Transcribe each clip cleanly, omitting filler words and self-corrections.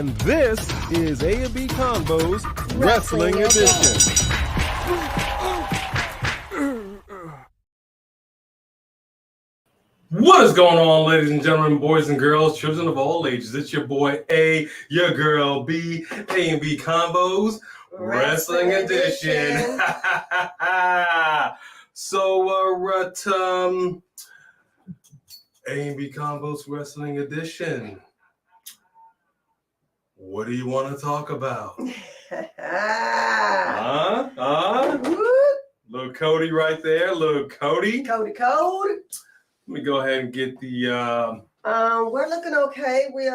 And this is A&B Convo's Wrestling Edition. What is going on, ladies and gentlemen, boys and girls, children of all ages? It's your boy A, your girl B, A&B Convo's Wrestling Edition. So, A&B Convo's Wrestling Edition. What do you want to talk about? Little Cody right there, little Cody. Code. Let me go ahead and get the. We're looking okay. We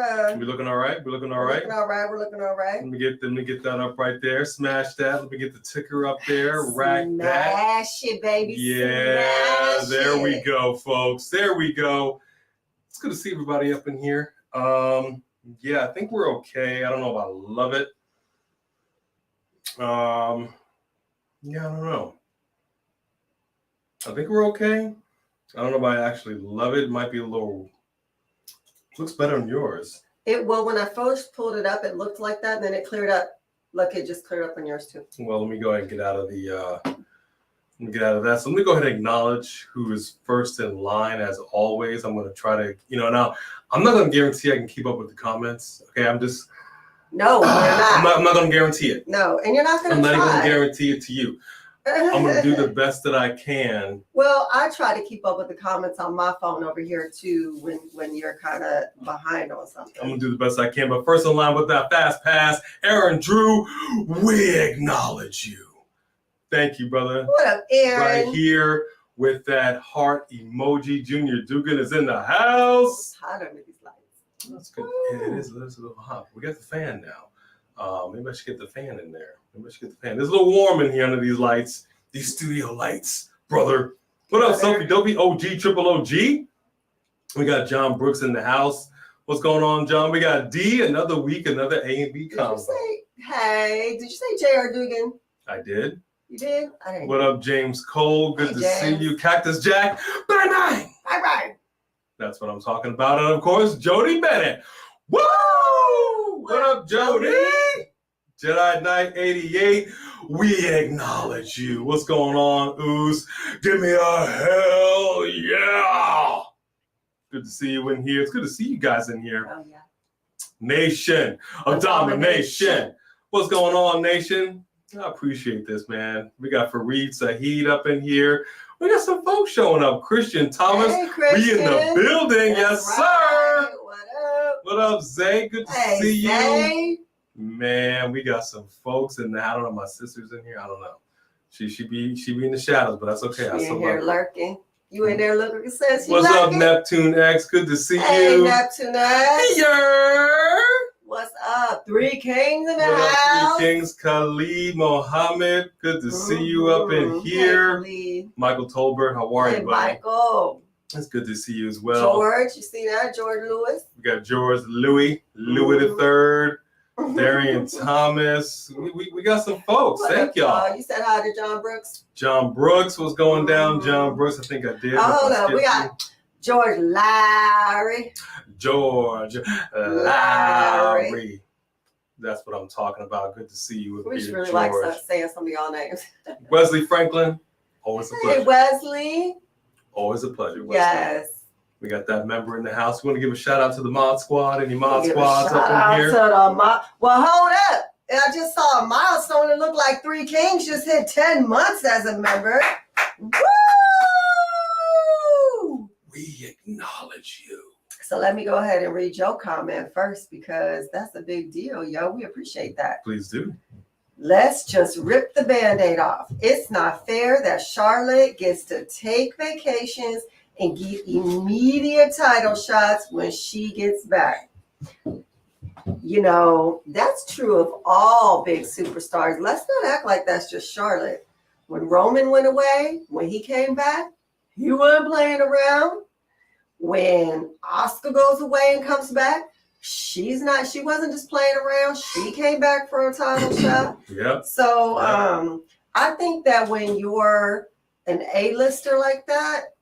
looking all right. We're looking all right. We're looking all right. Let me get that up right there. Smash that. Let me get the ticker up there. Rack that. Smash it, baby. Yeah, Smash there we it. go, folks. There we go. It's good to see everybody up in here. Yeah, I think we're okay. I don't know if I love it. Yeah, I don't know. I think we're okay. I don't know if I actually love it. It might be a little. Looks better on yours. Well, when I first pulled it up, it looked like that, and then it cleared up. Look, it just cleared up on yours too. Well, let me go ahead and get out of the. Let me get out of that. So let me go ahead and acknowledge who is first in line. As always, I'm going to try to, now I'm not going to guarantee I can keep up with the comments. Okay, I'm just. No, you're not. I'm not going to guarantee it. No, and you're not going to try. I'm not even going to guarantee it to you. I'm going to do the best that I can. Well, I try to keep up with the comments on my phone over here too when you're kind of behind on something. I'm going to do the best I can. But first in line with that fast pass, Aaron Drew, we acknowledge you. Thank you, brother. What up, Aaron? Right here with that heart emoji. Junior Dugan is in the house. It's hot under these lights. That's good. It is a little hot. We got the fan now. Maybe I should get the fan in there. It's a little warm in here under these lights, these studio lights, brother. What up, Sophie Dopey, OG, Triple OG? We got John Brooks in the house. What's going on, John? We got D, another week, another A&B combo. Did you say J.R. Dugan? I did. You did? I didn't. What up, James Cole? Good to see you. Cactus Jack. Bye. That's what I'm talking about. And, of course, Jody Bennett. Woo! What up, Jody? Jedi Knight 88, we acknowledge you. What's going on, Ooze? Give me a hell yeah! Good to see you in here. It's good to see you guys in here. Oh, yeah. Nation of Domination. What's going on, Nation? I appreciate this, man. We got Fareed Saheed up in here. We got some folks showing up. Christian Thomas, hey, Christian. We in the building. That's yes, right. sir. What up? What up, Zay? Good to see you. Zay. Man, we got some folks in there. I don't know. My sister's in here. I don't know. She be in the shadows, but that's okay. She in here lurking. You in there looking? Says what's lurking? up, Neptune X? Good to see hey, you. Hey, Neptune X. Hey, what's up? Three Kings in the what house. Up, Three Kings, Khalid Mohammed. Good to see you up in here. Hey, Michael Tolbert, how are you, buddy? Michael. It's good to see you as well. George, you see that? George Lewis. We got George Louis the Third. Darian Thomas. We got some folks. Thank y'all. You said hi to John Brooks. John Brooks was going down. John Brooks, I think I did. Hold on. We got George Lowry. George Lowry. That's what I'm talking about. Good to see you. We should really like saying some of y'all names. Wesley Franklin. Always a pleasure. Hey, Wesley. Always a pleasure, Wesley. Yes. We got that member in the house. We want to give a shout out to the Mod Squad. Any Mod Squads up in here? Well, hold up. I just saw a milestone. It looked like Three Kings just hit 10 months as a member. Woo! We acknowledge you. So let me go ahead and read your comment first because that's a big deal, yo. We appreciate that. Please do. Let's just rip the Band-Aid off. It's not fair that Charlotte gets to take vacations and get immediate title shots when she gets back. That's true of all big superstars. Let's not act like that's just Charlotte. When Roman went away, when he came back, he wasn't playing around. When Asuka goes away and comes back, she wasn't just playing around. She came back for a title shot. Yep. So I think that when you're an A-lister like that,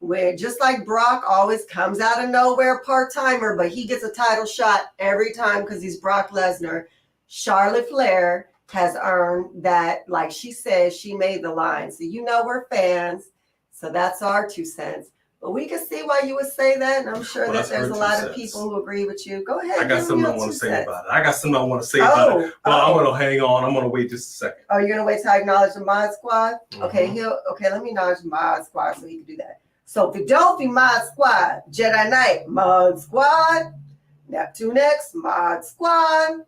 where just like Brock always comes out of nowhere, part-timer, but he gets a title shot every time because he's Brock Lesnar. Charlotte Flair has earned that, like she says, she made the line. So we're fans. So that's our 2 cents. But we can see why you would say that, and I'm sure that there's a lot of people who agree with you. Go ahead. I got something I want to say about it. Well, I'm going to hang on. I'm going to wait just a second. Oh, you're going to wait till I acknowledge the Mod Squad? Mm-hmm. Okay, let me acknowledge the Mod Squad so he can do that. So, Fidolfi Mod Squad, Jedi Knight Mod Squad, Neptune X Mod Squad.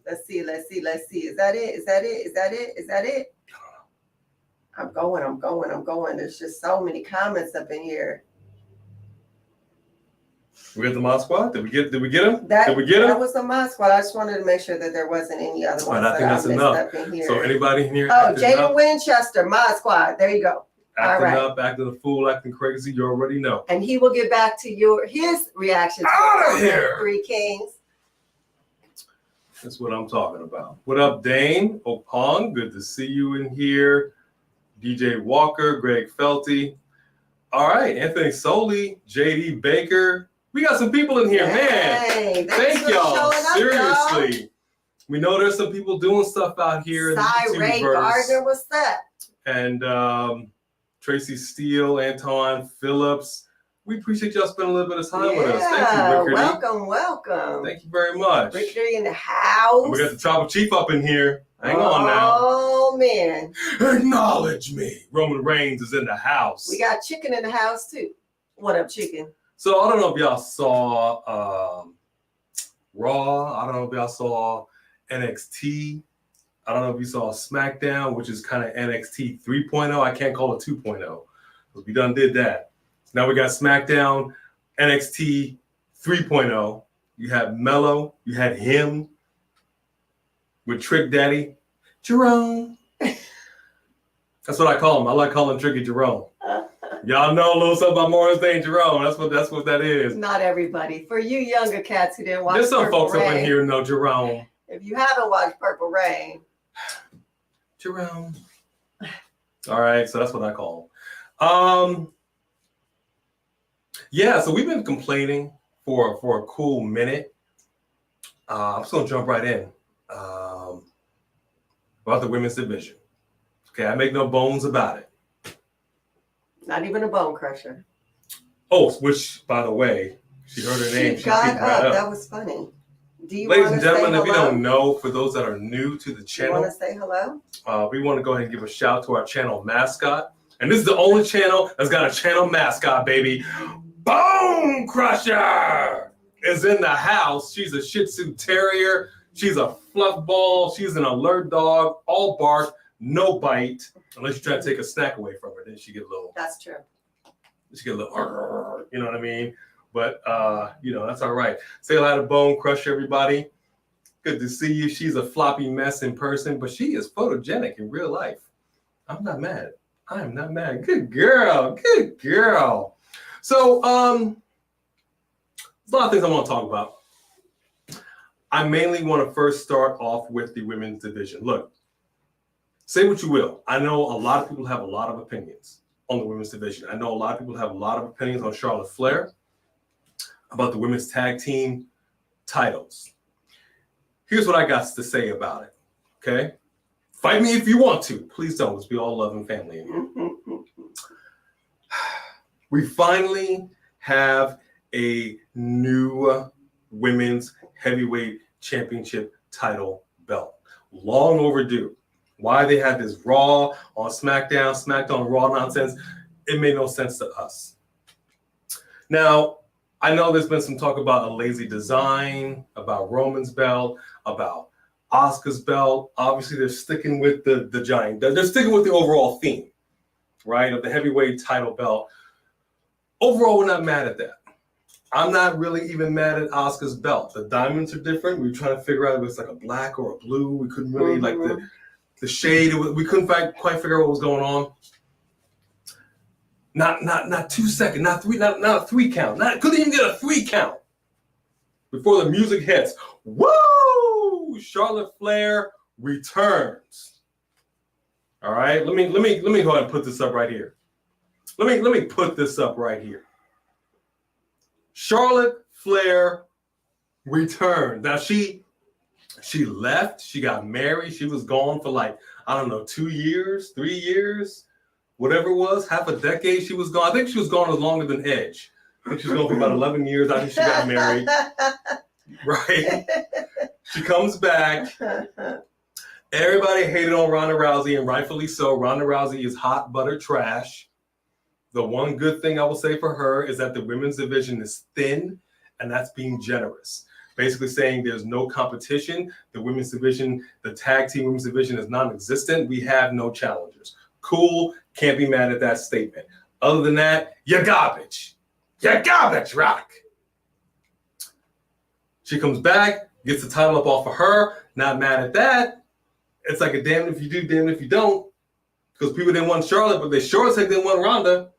Let's see. Is that it? I'm going. There's just so many comments up in here. We got the Mod Squad? Did we get him? That was the Mod Squad. I just wanted to make sure that there wasn't any other ones. I think that's enough. Up in here. So anybody in here? Oh, Jaden Winchester, Mod Squad. There you go. Acting a fool, acting crazy. You already know. And he will get back to his reaction. Out of here, Three Kings. That's what I'm talking about. What up, Dane? Opong, good to see you in here. DJ Walker, Greg Felty. All right, Anthony Soli, JD Baker. We got some people in here, man. Thank y'all. Seriously. Y'all. We know there's some people doing stuff out here. Ray Gardner, what's that? And Tracy Steele, Anton Phillips. We appreciate y'all spending a little bit of time with us. Thank you, Rickety. Welcome. Thank you very much. Rickety in the house. And we got the Tribal Chief up in here. Hang on now. Oh, man. Acknowledge me. Roman Reigns is in the house. We got Chicken in the house, too. What up, Chicken? So, I don't know if y'all saw Raw. I don't know if y'all saw NXT. I don't know if you saw SmackDown, which is kind of NXT 3.0. I can't call it 2.0 because we done did that. So now we got SmackDown, NXT 3.0. You had Mello. You had him with Trick Daddy. Jerome. That's what I call him. I like calling Tricky Jerome. Y'all know a little something about Morris Day and Jerome. That's what that is. Not everybody. For you younger cats who didn't watch There's some Purple folks Rain, up in here who know Jerome. If you haven't watched Purple Rain. Jerome. All right, so that's what I call him. Yeah, so we've been complaining for a cool minute. I'm just gonna jump right in about the women's division. Okay, I make no bones about it. Not even a bone crusher. Oh, which, by the way, she heard her name. She got up. That was funny. Ladies and gentlemen, if you don't know, for those that are new to the channel, you want to say hello? We want to go ahead and give a shout to our channel mascot. And this is the only channel that's got a channel mascot, baby. Bone Crusher is in the house. She's a Shih Tzu Terrier. She's a fluff ball. She's an alert dog. All bark, no bite. Unless you try to take a snack away from her, then she get a little. That's true. She get a little, you know what I mean? But, that's all right. Say hello to Bone Crusher, everybody. Good to see you. She's a floppy mess in person, but she is photogenic in real life. I'm not mad. I am not mad. Good girl. Good girl. So, there's a lot of things I want to talk about. I mainly want to first start off with the women's division. Look, say what you will. I know a lot of people have a lot of opinions on the women's division. I know a lot of people have a lot of opinions on Charlotte Flair, about the women's tag team titles. Here's what I got to say about it, okay? Fight me if you want to. Please don't, because we all love and family in here. We finally have a new women's heavyweight championship title belt. Long overdue. Why they had this Raw on SmackDown, SmackDown Raw nonsense, it made no sense to us. Now, I know there's been some talk about a lazy design, about Roman's belt, about Asuka's belt. Obviously, they're sticking with the giant. They're sticking with the overall theme, right, of the heavyweight title belt. Overall, we're not mad at that. I'm not really even mad at Asuka's belt. The diamonds are different. We were trying to figure out if it was like a black or a blue. We couldn't really like the shade. We couldn't quite figure out what was going on. Not 2 seconds, not a 3 count. Couldn't even get a 3 count before the music hits. Woo! Charlotte Flair returns. All right, let me go ahead and put this up right here. Let me put this up right here. Charlotte Flair returned. Now she left. She got married. She was gone for like, I don't know, 2 years, 3 years, whatever it was, half a decade. She was gone. I think she was gone longer than Edge. I think she was gone for about 11 years. I think she got married. Right? She comes back. Everybody hated on Ronda Rousey, and rightfully so. Ronda Rousey is hot butter trash. The one good thing I will say for her is that the women's division is thin, and that's being generous. Basically saying there's no competition. The women's division, the tag team women's division is non-existent. We have no challengers. Cool. Can't be mad at that statement. Other than that, you're garbage. You're garbage, Rock. She comes back, gets the title up off of her. Not mad at that. It's like a damn if you do, damn if you don't. Because people didn't want Charlotte, but they sure as heck didn't want Ronda.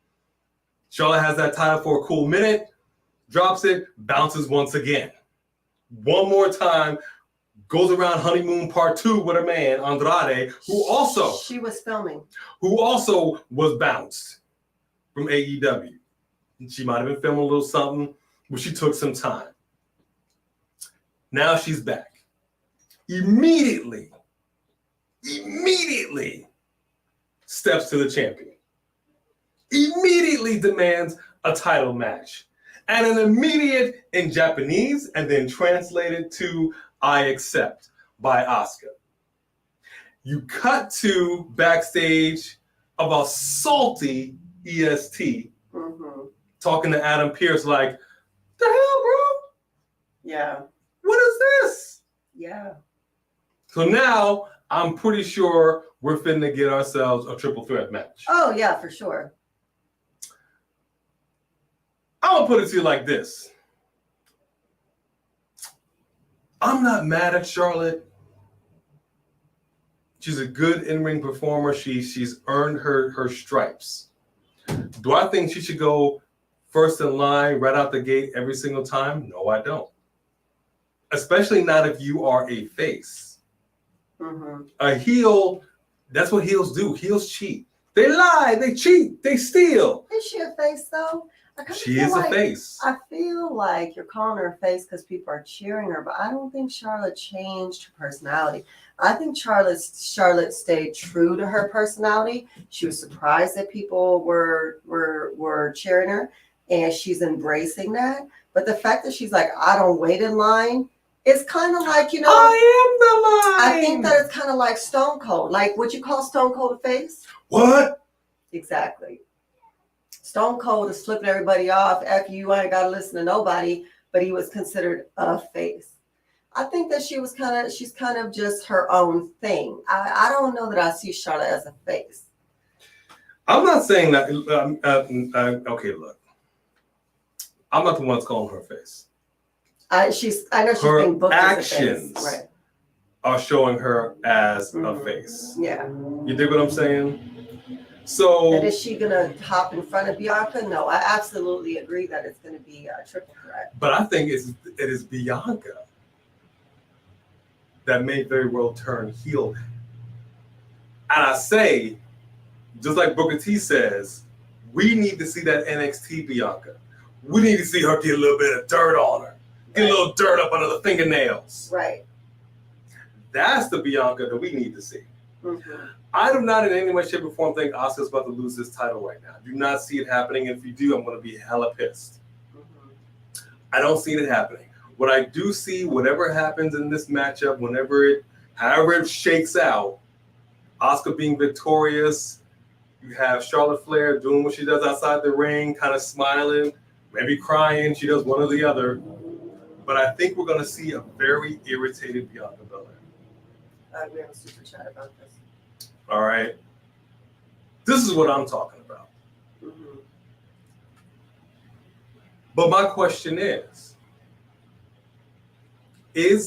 Charlotte has that title for a cool minute, drops it, bounces once again. One more time, goes around honeymoon part 2 with her man, Andrade, who also... She was filming. Who also was bounced from AEW. She might have been filming a little something, but she took some time. Now she's back. Immediately steps to the champion. Immediately demands a title match. And an immediate in Japanese and then translated to I accept by Asuka. You cut to backstage of a salty EST talking to Adam Pearce like, the hell, bro? Yeah. What is this? Yeah. So now I'm pretty sure we're finna get ourselves a triple threat match. Oh, yeah, for sure. I'm gonna put it to you like this. I'm not mad at Charlotte. She's a good in-ring performer. She's earned her stripes. Do I think she should go first in line right out the gate every single time? No, I don't. Especially not if you are a face. A heel, that's what heels do. Heels cheat. They lie, they cheat, they steal. Is she a face though? She is a face. I feel like you're calling her a face because people are cheering her, but I don't think Charlotte changed her personality. I think Charlotte stayed true to her personality. She was surprised that people were cheering her, and she's embracing that. But the fact that she's like, I don't wait in line, it's kind of like, you know, I am the line. I think that it's kind of like Stone Cold. Like, would you call Stone Cold a face? What? Exactly. Stone Cold is flipping everybody off. F you, I ain't got to listen to nobody. But he was considered a face. I think that she's kind of just her own thing. I don't know that I see Charlotte as a face. I'm not saying that. Okay, look. I'm not the one that's calling her a face. I know she's being booked as a face. Right. Are showing her as a face. Yeah. You dig what I'm saying? So, and is she gonna hop in front of Bianca? No, I absolutely agree that it's gonna be a triple threat. But I think it is Bianca that may very well turn heel. And I say, just like Booker T says, we need to see that NXT Bianca. We need to see her get a little bit of dirt on her. Get a little dirt up under the fingernails. Right. That's the Bianca that we need to see. I do not in any way, shape, or form think Asuka's about to lose this title right now. I do not see it happening. And if you do, I'm going to be hella pissed. I don't see it happening. What I do see, whatever happens in this matchup, however it shakes out, Asuka being victorious, you have Charlotte Flair doing what she does outside the ring, kind of smiling, maybe crying. She does one or the other. But I think we're going to see a very irritated Bianca Belair. We have a super chat about this. All right. This is what I'm talking about. But my question is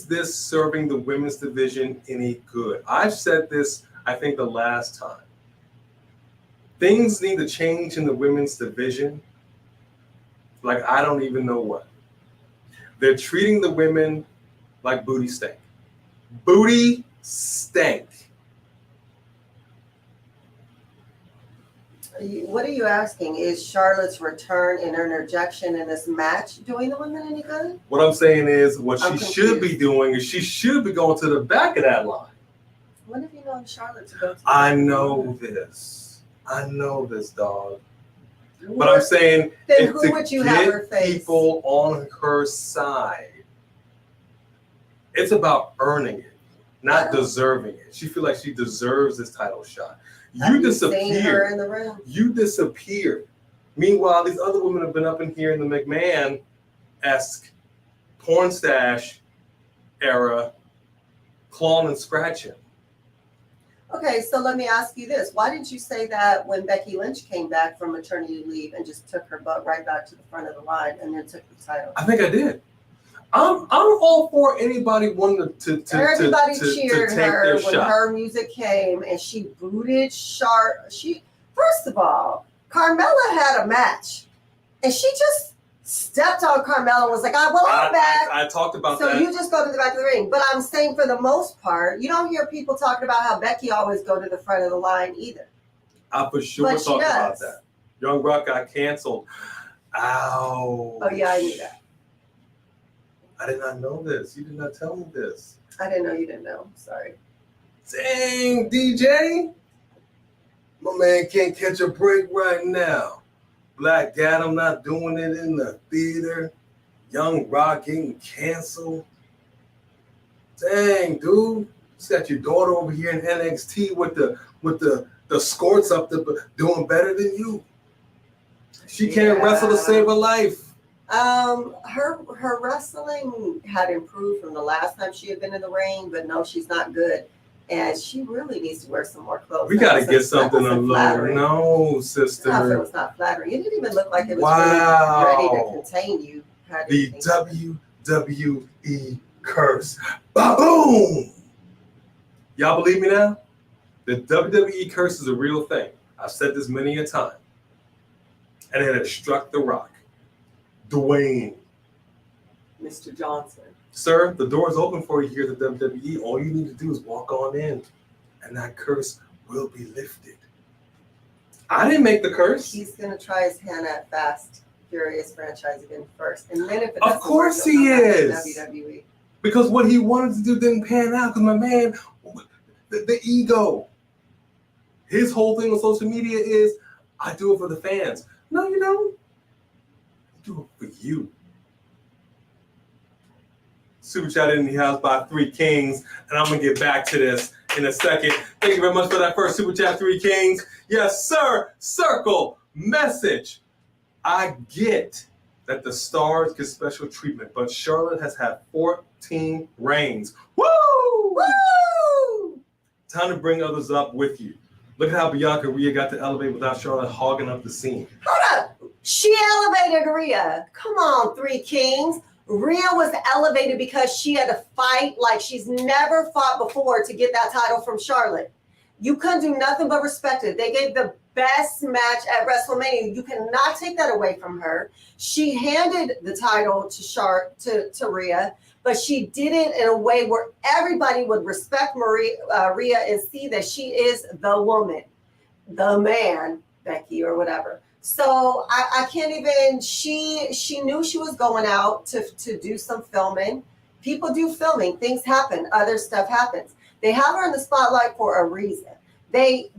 this serving the women's division any good? I've said this, I think, the last time. Things need to change in the women's division. Like, I don't even know what. They're treating the women like booty stank. Booty stank. What are you asking? Is Charlotte's return and her interjection in this match doing the women any good? What I'm saying is, what she should be doing is she should be going to the back of that line. When have you known Charlotte to go to? I know this, dog. But I'm saying, then who would you have her face? People on her side. It's about earning it, not deserving it. She feels like she deserves this title shot. You disappeared. You disappeared. Meanwhile, these other women have been up in here in the McMahon-esque porn stash era, clawing and scratching. Okay, so let me ask you this. Why didn't you say that when Becky Lynch came back from maternity leave and just took her butt right back to the front of the line and then took the title? I think I did. I'm all for anybody wanting to Everybody to cheered take her their when shot. her music came and she booted first of all, Carmella had a match and she just stepped on Carmella and was like, I'm back. I talked about that. So you just go to the back of the ring. But I'm saying for the most part, you don't hear people talking about how Becky always go to the front of the line either. I for sure talked about that. Young Rock got canceled. Ow. Oh yeah, I knew that. I did not know this. You did not tell me this. I didn't know you didn't know. Sorry. Dang, DJ. My man can't catch a break right now. Black Adam not doing it in the theater. Young Rock getting canceled. Dang, dude. You got your daughter over here in NXT with the skirts up there doing better than you. She can't wrestle to save her life. Her wrestling had improved from the last time she had been in the ring, but no, she's not good. And she really needs to wear some more clothes. We got to get something a little. No, sister. It was not flattering. It didn't even look like it was really ready to contain you. The WWE curse. Ba-boom! Y'all believe me now? The WWE curse is a real thing. I've said this many a time. And it has struck The Rock. Dwayne. Mr. Johnson. Sir, the door is open for you here at the WWE. All you need to do is walk on in, and that curse will be lifted. I didn't make the curse. He's going to try his hand at Fast Furious franchise again first. And then if it of course he is. WWE. Because what he wanted to do didn't pan out because my man, the ego. His whole thing on social media is, I do it for the fans. No, you don't. Do it for you. Super chat in the house by Three Kings, and I'm gonna get back to this in a second. Thank you very much for that first super chat, Three Kings. Yes, sir. Circle message. I get that the stars get special treatment, but Charlotte has had 14 reigns. Woo! Woo! Time to bring others up with you. Look at how Bianca and Rhea got to elevate without Charlotte hogging up the scene. Hold up. She elevated Rhea. Come on, Three Kings. Rhea was elevated because she had to fight like she's never fought before to get that title from Charlotte. You couldn't do nothing but respect it. They gave the best match at WrestleMania. You cannot take that away from her. She handed the title to Rhea, but she did it in a way where everybody would respect Rhea and see that she is the woman, the man, Becky or whatever. So I can't even, she knew she was going out to do some filming. People do filming, things happen, other stuff happens. They have her in the spotlight for a reason.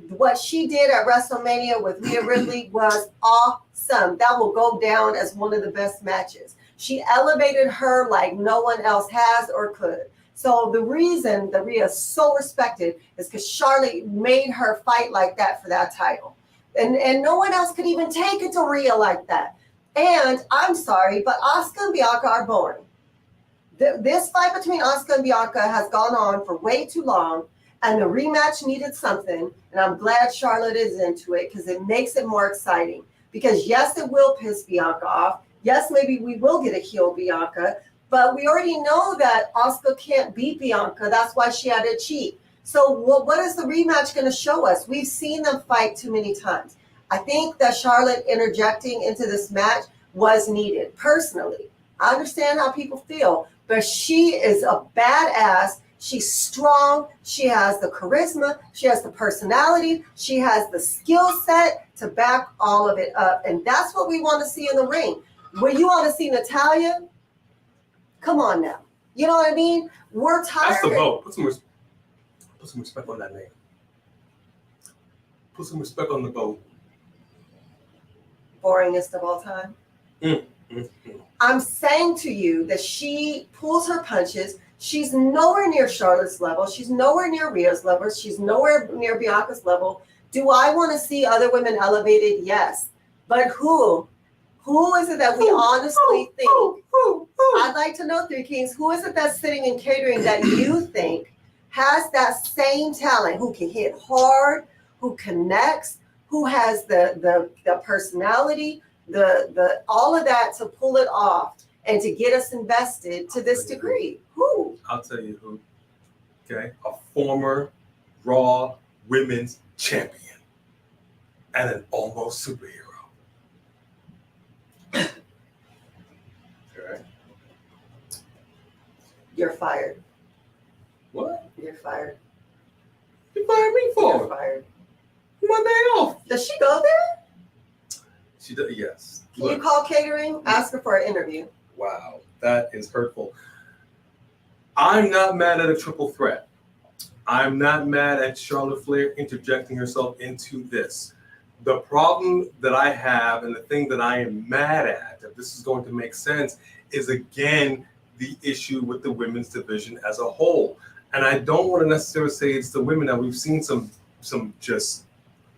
What she did at WrestleMania with Rhea Ripley was awesome. That will go down as one of the best matches. She elevated her like no one else has or could. So the reason that Rhea is so respected is because Charlotte made her fight like that for that title. And no one else could even take it to Rhea like that. And I'm sorry, but Asuka and Bianca are boring. This fight between Asuka and Bianca has gone on for way too long, and the rematch needed something. And I'm glad Charlotte is into it because it makes it more exciting. Because yes, it will piss Bianca off. Yes, maybe we will get a heel Bianca, but we already know that Asuka can't beat Bianca. That's why she had to cheat. So what is the rematch going to show us? We've seen them fight too many times. I think that Charlotte interjecting into this match was needed. Personally, I understand how people feel, but she is a badass. She's strong. She has the charisma. She has the personality. She has the skill set to back all of it up. And that's what we want to see in the ring. When you want to see Natalya, come on now. You know what I mean? We're tired. That's the vote. Put some respect on that name. Put some respect on the vote. Boringest of all time. I'm saying to you that she pulls her punches. She's nowhere near Charlotte's level. She's nowhere near Rhea's level. She's nowhere near Bianca's level. Do I want to see other women elevated? Yes. But who? Who is it that we honestly think? I'd like to know, Three Kings, who is it that's sitting in catering that you think has that same talent, who can hit hard, who connects, who has the personality, the all of that to pull it off and to get us invested to this degree? Who? I'll tell you who. Okay, a former Raw Women's Champion and an almost superhero. Okay. You're fired. What? You're fired. You fired me You're for? fired. My day off. Does she go there? She does. Yes. Can you call catering? Ask her for an interview. Wow, that is hurtful. I'm not mad at a triple threat. I'm not mad at Charlotte Flair interjecting herself into this. The problem that I have and the thing that I am mad at, if this is going to make sense, is again the issue with the women's division as a whole. And I don't want to necessarily say it's the women. That we've seen some just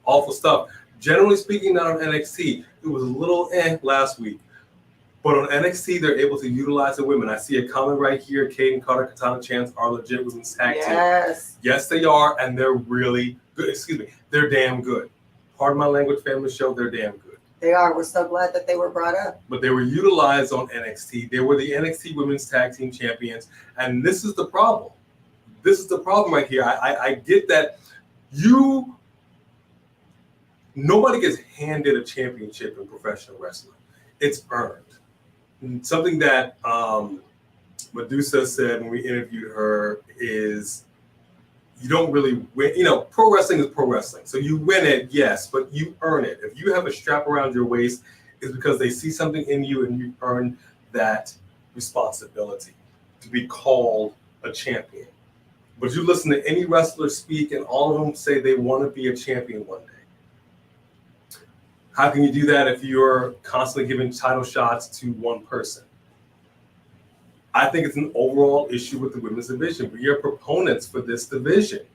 awful stuff. Generally speaking, not on NXT. It was a little last week. But on NXT, they're able to utilize the women. I see a comment right here. Kaden Carter, Katana Chance are legit with this tag team. Yes. Yes, they are, and they're really good. Excuse me. They're damn good. Pardon my language, family show, they're damn good. They are. We're so glad that they were brought up. But they were utilized on NXT. They were the NXT Women's Tag Team Champions. And this is the problem. This is the problem right here. I get that nobody gets handed a championship in professional wrestling. It's earned. And something that Medusa said when we interviewed her is you don't really win. You know, pro wrestling is pro wrestling. So you win it, yes, but you earn it. If you have a strap around your waist, it's because they see something in you and you earn that responsibility to be called a champion. But you listen to any wrestler speak and all of them say they want to be a champion one day. How can you do that if you're constantly giving title shots to one person? I think it's an overall issue with the women's division. We are proponents for this division.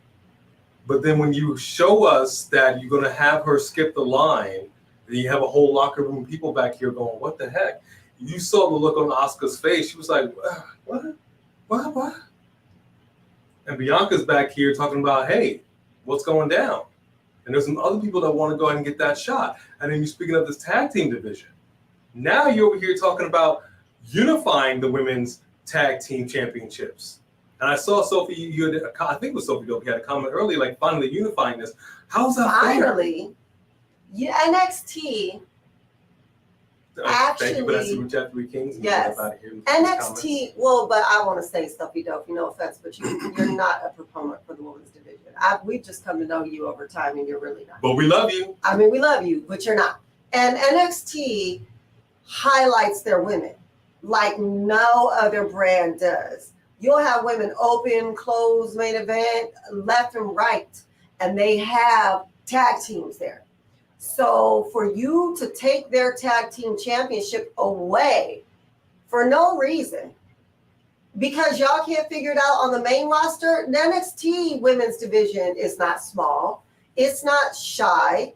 But then when you show us that you're going to have her skip the line, and you have a whole locker room of people back here going, what the heck? You saw the look on Asuka's face. She was like, what? And Bianca's back here talking about, hey, what's going down? And there's some other people that want to go ahead and get that shot. And then you're speaking of this tag team division. Now you're over here talking about unifying the women's tag team championships. And I saw Sophie, I think it was Sophie Dope, had a comment earlier, like finally unifying this. How's that finally? Yeah, NXT. Actually, thank you for that super chat, Three Kings. Yes. NXT, well, but I want to say, Sophie Dope, no offense, but you're not a proponent for the women's division. We've just come to know you over time, and you're really not. But we love you. I mean, we love you, but you're not. And NXT highlights their women like no other brand does. You'll have women open, close, main event, left and right, and they have tag teams there. So for you to take their tag team championship away for no reason, because y'all can't figure it out on the main roster, the NXT women's division is not small. It's not shy.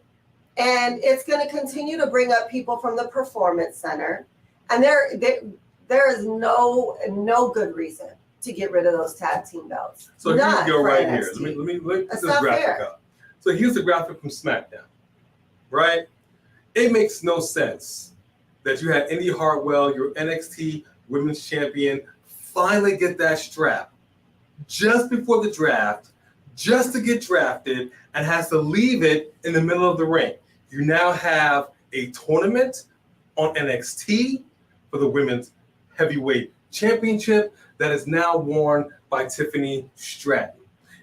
And it's going to continue to bring up people from the Performance Center. And there is no good reason to get rid of those tag team belts. So here we go right here. NXT. Let me put this graphic up. So here's the graphic from SmackDown, right? It makes no sense that you had Indy Hartwell, your NXT Women's Champion, finally get that strap just before the draft, just to get drafted, and has to leave it in the middle of the ring. You now have a tournament on NXT for the Women's Heavyweight Championship that is now worn by Tiffany Stratton.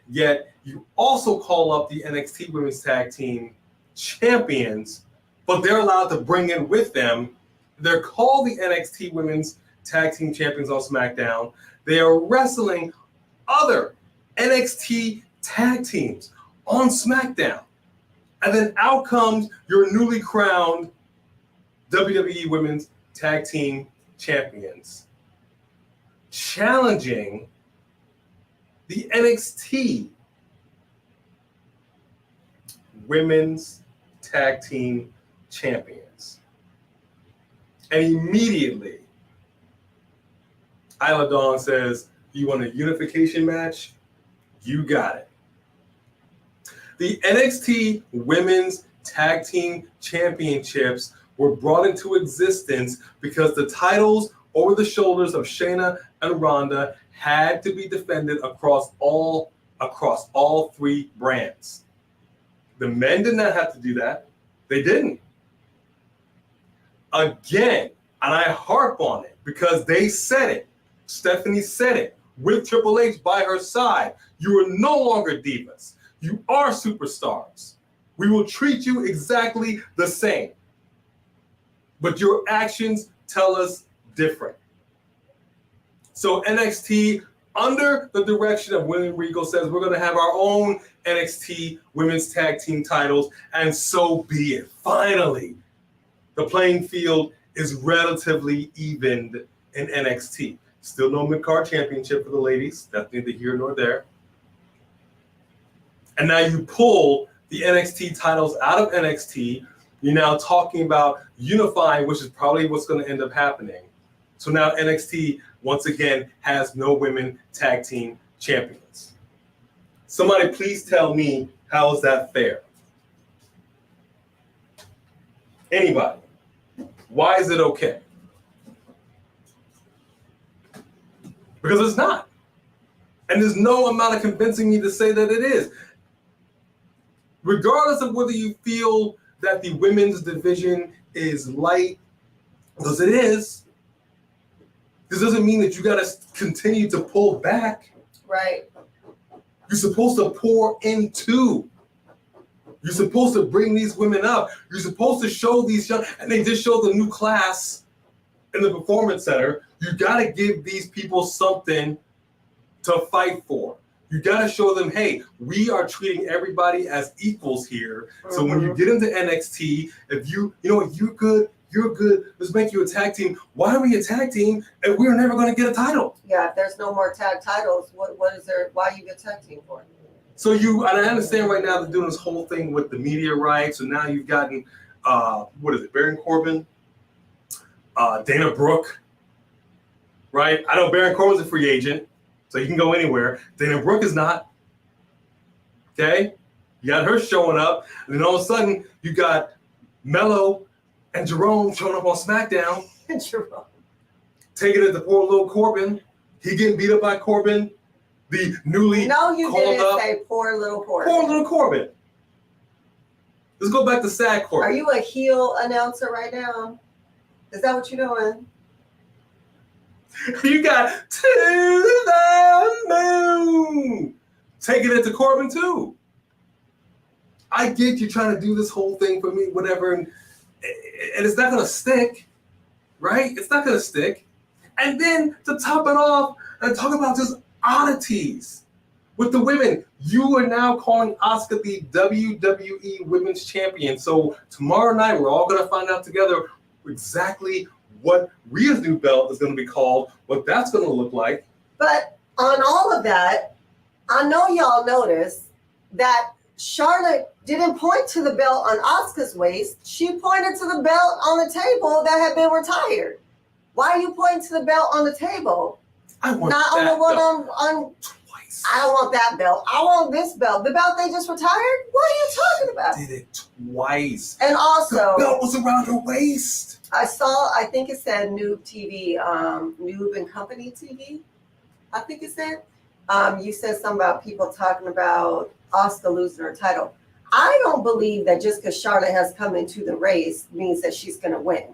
Yet you also call up the NXT Women's Tag Team champions, but they're allowed to bring in with them. They're called the NXT Women's Tag Team Champions on SmackDown. They are wrestling other NXT tag teams on SmackDown. And then out comes your newly crowned WWE Women's Tag Team Champions, challenging the NXT Women's Tag Team Champions. And immediately, Isla Dawn says, you want a unification match? You got it. The NXT Women's Tag Team Championships were brought into existence because the titles over the shoulders of Shayna and Ronda had to be defended across all three brands. The men did not have to do that. They didn't. Again, and I harp on it because they said it. Stephanie said it with Triple H by her side. You are no longer divas. You are superstars. We will treat you exactly the same. But your actions tell us different. So NXT, under the direction of William Regal, says we're going to have our own NXT Women's Tag Team titles, and so be it. Finally, the playing field is relatively evened in NXT. Still no mid-card championship for the ladies. That's neither here nor there. And now you pull the NXT titles out of NXT. You're now talking about unifying, which is probably what's going to end up happening. So now NXT, once again, has no women tag team champions. Somebody please tell me, how is that fair? Anybody? Why is it okay? Because it's not. And there's no amount of convincing me to say that it is. Regardless of whether you feel that the women's division is light, because it is, this doesn't mean that you got to continue to pull back. Right. You're supposed to pour into. You're supposed to bring these women up. You're supposed to show these young, and they just showed the new class in the Performance Center. You got to give these people something to fight for. You got to show them, hey, we are treating everybody as equals here. Mm-hmm. So when you get into NXT, if you know what, you're good, let's make you a tag team. Why are we a tag team and we're never going to get a title? Yeah, if there's no more tag titles, what is there, why you get tag team for? So and I understand right now they're doing this whole thing with the media rights. So now you've gotten, Baron Corbin, Dana Brooke, right? I know Baron Corbin's a free agent, so you can go anywhere. Dana Brooke is not. Okay? You got her showing up, and then all of a sudden you got Mello and Jerome showing up on SmackDown. Jerome. Taking it to poor little Corbin. He getting beat up by Corbin. The newly No, you didn't up. say poor little Corbin. Poor little Corbin. Let's go back to sad Corbin. Are you a heel announcer right now? Is that what you're doing? You got to the moon. Taking it to Corbin too. I get you trying to do this whole thing for me, whatever, and it's not going to stick, right? It's not going to stick. And then to top it off and talk about just oddities with the women, you are now calling Asuka the WWE Women's Champion. So tomorrow night, we're all going to find out together exactly what Rhea's new belt is going to be called, what that's going to look like. But on all of that, I know y'all noticed that Charlotte didn't point to the belt on Asuka's waist. She pointed to the belt on the table that had been retired. Why are you pointing to the belt on the table? I want not on the one on twice. I don't want that belt. I want this belt. The belt they just retired? What are you talking about? Did it twice. And also, the belt was around her waist. I think it said Noob TV, Noob and Company TV. I think it said. You said something about people talking about Asuka losing her title. I don't believe that just because Charlotte has come into the race means that she's going to win.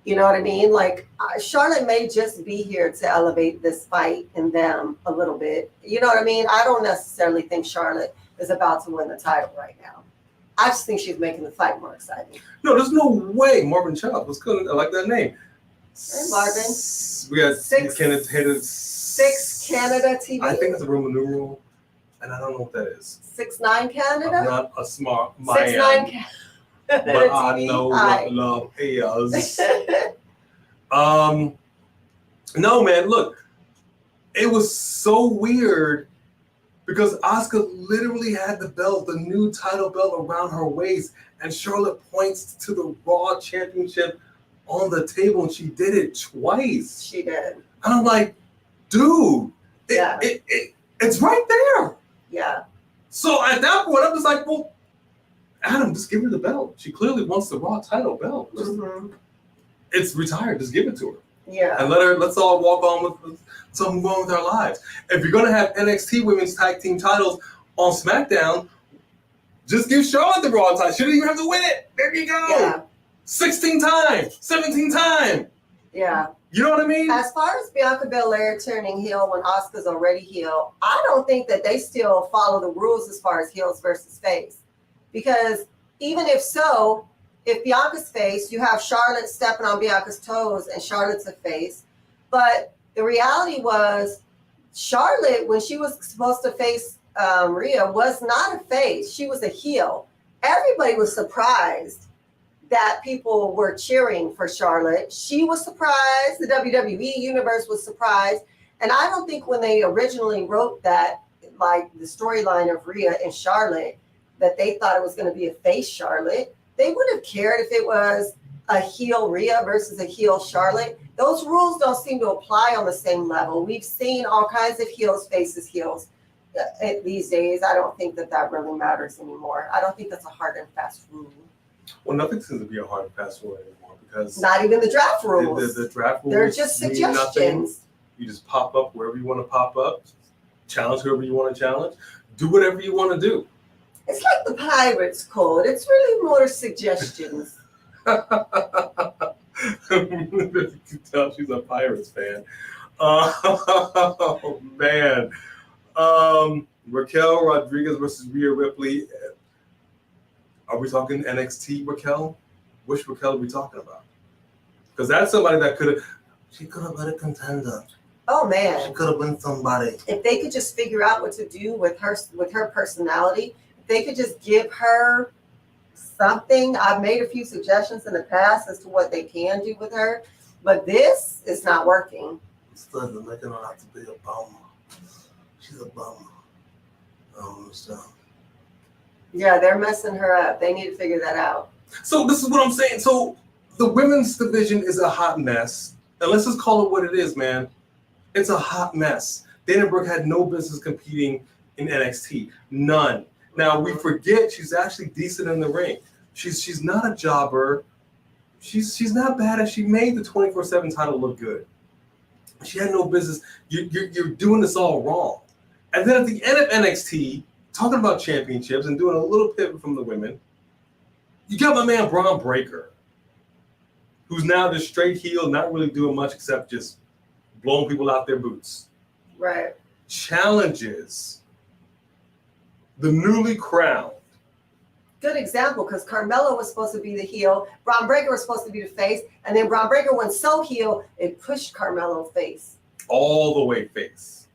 You know what I mean? Like Charlotte may just be here to elevate this fight in them a little bit. You know what I mean? I don't necessarily think Charlotte is about to win the title right now. I just think she's making the fight more exciting. No, there's no way. Marvin Chubb was good. I like that name. Hey, Marvin. We got Six Canada TV. I think it's a Roman numeral, and I don't know what that is. 6'9" Canada. I'm not a smart man. 6'9" Canada. But I know what love is. No, man, look, it was so weird because Asuka literally had the belt, the new title belt around her waist, and Charlotte points to the Raw Championship on the table, and she did it twice. She did. And I'm like, dude, it's right there. Yeah. So at that point, I'm just like, well, Adam, just give her the belt. She clearly wants the Raw title belt. It's retired. Just give it to her. Yeah. And let's all walk on with something wrong with our lives. If you're gonna have NXT Women's Tag Team titles on SmackDown, just give Charlotte the Raw title. She didn't even have to win it. There you go. Yeah. 16 times, 17 times. Yeah. You know what I mean? As far as Bianca Belair turning heel when Asuka's already heel, I don't think that they still follow the rules as far as heels versus face. Because even if so, if Bianca's face, you have Charlotte stepping on Bianca's toes and Charlotte's a face. But the reality was Charlotte, when she was supposed to face Rhea, was not a face. She was a heel. Everybody was surprised that people were cheering for Charlotte. She was surprised. The WWE Universe was surprised. And I don't think when they originally wrote that, like the storyline of Rhea and Charlotte, that they thought it was going to be a face Charlotte. They would have cared if it was a heel Rhea versus a heel Charlotte. Those rules don't seem to apply on the same level. We've seen all kinds of heels, faces, heels these days. I don't think that really matters anymore. I don't think that's a hard and fast rule. Well, nothing seems to be a hard and fast rule anymore because not even the draft rules. The draft rules. They're just suggestions. You just pop up wherever you want to pop up, challenge whoever you want to challenge, do whatever you want to do. It's like the Pirates Code. It's really more suggestions. You can tell she's a Pirates fan. Oh, man. Raquel Rodriguez versus Rhea Ripley. Are we talking NXT Raquel? Which Raquel are we talking about? Because that's somebody that she could have been a contender. Oh, man. She could have been somebody. If they could just figure out what to do with her personality, if they could just give her something. I've made a few suggestions in the past as to what they can do with her, but this is not working. Instead of making her out to be a bummer. She's a bummer. So. Yeah, they're messing her up. They need to figure that out. So this is what I'm saying. So the women's division is a hot mess. And let's just call it what it is, man. It's a hot mess. Dana Brooke had no business competing in NXT. None. Now, we forget she's actually decent in the ring. She's not a jobber. She's not bad, and she made the 24/7 title look good. She had no business. You're doing this all wrong. And then at the end of NXT, talking about championships and doing a little pivot from the women, you got my man Braun Breaker, who's now just straight heel, not really doing much except just blowing people out their boots. Right. Challenges the newly crowned. Good example, because Carmella was supposed to be the heel, Braun Breaker was supposed to be the face, and then Braun Breaker went so heel, it pushed Carmella face. All the way face.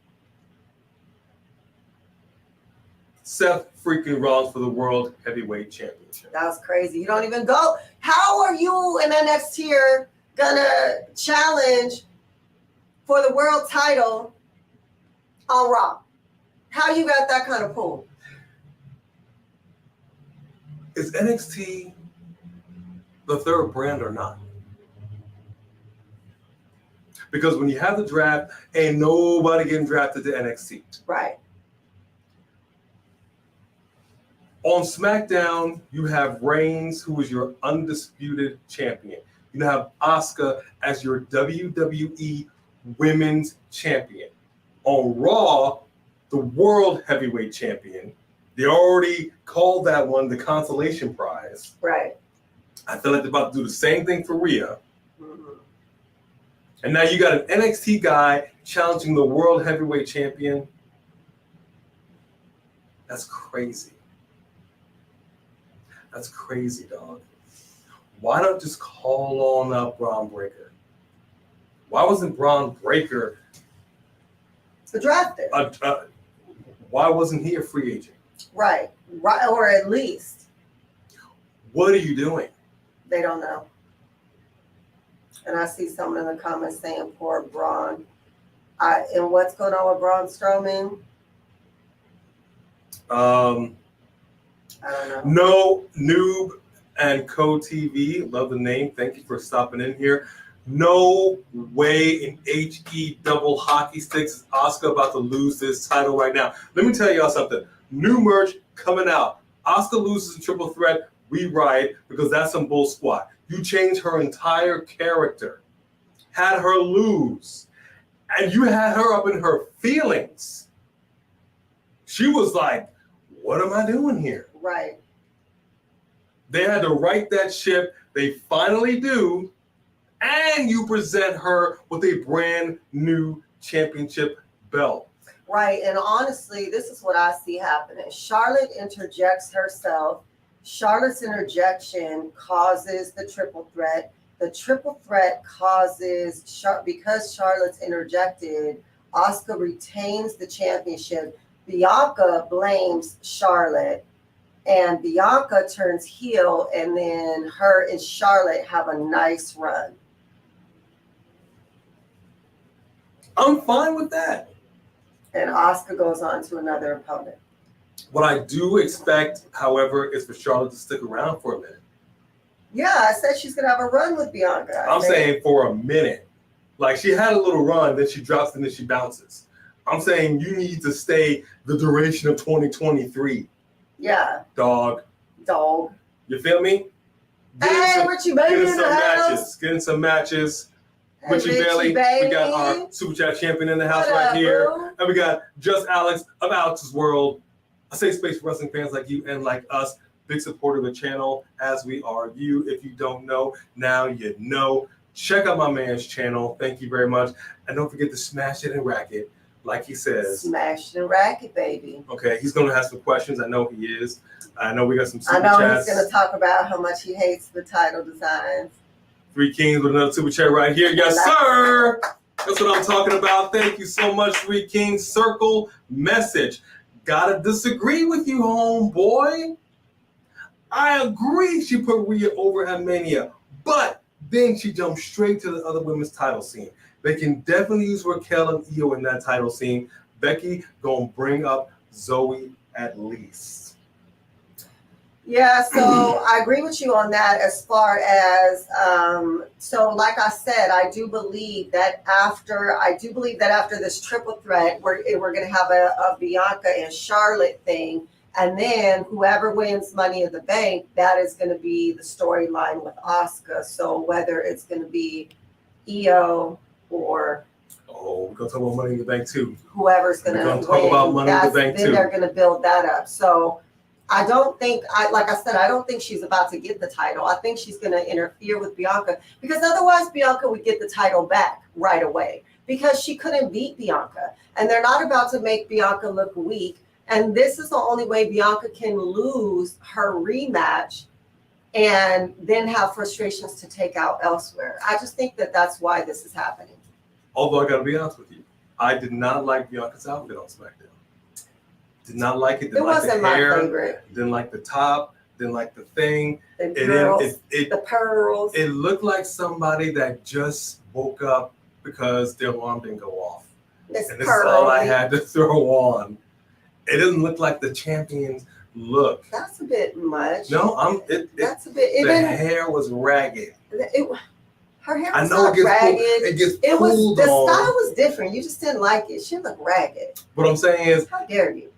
Seth freaking Rollins for the World Heavyweight Championship. That was crazy. You don't even go. How are you in NXT gonna challenge for the world title on Raw? How you got that kind of pull? Is NXT the third brand or not? Because when you have the draft, ain't nobody getting drafted to NXT. Right. On SmackDown, you have Reigns, who is your undisputed champion. You have Asuka as your WWE Women's Champion. On Raw, the World Heavyweight Champion. They already called that one the consolation prize. Right. I feel like they're about to do the same thing for Rhea. Mhm. And now you got an NXT guy challenging the World Heavyweight Champion. That's crazy. That's crazy, dog. Why don't just call on up Braun Breaker? Why wasn't Braun Breaker drafted? Why wasn't he a free agent? Right, or at least. What are you doing? They don't know. And I see someone in the comments saying, poor Braun. And what's going on with Braun Strowman? I don't know. No Noob and Co TV, love the name. Thank you for stopping in here. No way in HE double hockey sticks is Asuka about to lose this title right now. Let me tell y'all something. New merch coming out. Asuka loses in triple threat. We riot because that's some bull squat. You changed her entire character, had her lose, and you had her up in her feelings. She was like, what am I doing here? Right. They had to right that ship. They finally do. And you present her with a brand new championship belt. Right. And honestly, this is what I see happening. Charlotte interjects herself. Charlotte's interjection causes the triple threat. The triple threat causes, because Charlotte's interjected, Asuka retains the championship. Bianca blames Charlotte. And Bianca turns heel, and then her and Charlotte have a nice run. I'm fine with that. And Asuka goes on to another opponent. What I do expect, however, is for Charlotte to stick around for a minute. Yeah, I said she's going to have a run with Bianca. I'm saying for a minute. Like, she had a little run, then she drops, and then she bounces. I'm saying you need to stay the duration of 2023. Yeah. Dog. You feel me? Hey, Richie Baby in the house. Getting some matches. Hey, Richie Bailey. Baby. We got our Super Chat champion in the house What right up, here. boo? And we got Just Alex of Alex's World. A safe space for wrestling fans like you and like us. Big supporter of the channel, as we are you. If you don't know, now you know. Check out my man's channel. Thank you very much. And don't forget to smash it and rack it, like he says. Smash the racket, baby. Okay, he's going to have some questions. I know he is. I know we got some super I know chats. he's going to talk about how much he hates the title designs. Three Kings with another super chat right here. Yes, sir. That's what I'm talking about. Thank you so much, Three Kings. Circle message. Gotta disagree with you, homeboy. I agree she put Rhea over at Mania, but then she jumped straight to the other women's title scene. They can definitely use Raquel and Io in that title scene. Becky gonna bring up Zoe at least. Yeah, so I agree with you on that as far as, so like I said, I do believe that after this triple threat, we're going to have a Bianca and Charlotte thing. And then whoever wins Money in the Bank, that is going to be the storyline with Asuka. So whether it's going to be Io or... Oh, we're going to talk about Money in the Bank too. Whoever's going to talk about Money in the Bank too. Then they're going to build that up. So I don't think she's about to get the title. I think she's going to interfere with Bianca because otherwise Bianca would get the title back right away because she couldn't beat Bianca. And they're not about to make Bianca look weak. And this is the only way Bianca can lose her rematch and then have frustrations to take out elsewhere. I just think that that's why this is happening. Although I got to be honest with you, I did not like Bianca's outfit on SmackDown. Did not like it. Didn't like wasn't the hair, my favorite. Didn't like the top. Didn't like the thing. The girls, the pearls. It looked like somebody that just woke up because their alarm didn't go off. And this is all I had to throw on. It doesn't look like the champion's look. That's a bit much. No, that's a bit. The hair was ragged. Her hair was not ragged. It gets pulled the on. style was different. You just didn't like it. She looked ragged. What I'm saying is, how dare you?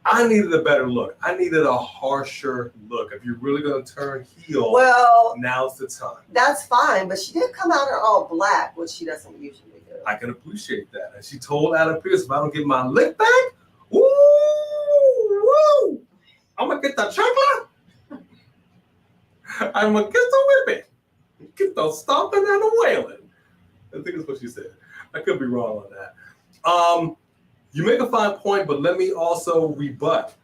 I needed a better look. I needed a harsher look. If you're really going to turn heel, well, now's the time. That's fine, but she did come out in all black, which she doesn't usually do. I can appreciate that. And she told Adam Pearce, if I don't get my lick back, woo, I'm going to get the chocolate. I'm going to get the whipping. Get those stomping and the wailing. I think that's what she said. I could be wrong on that. You make a fine point, but let me also rebut.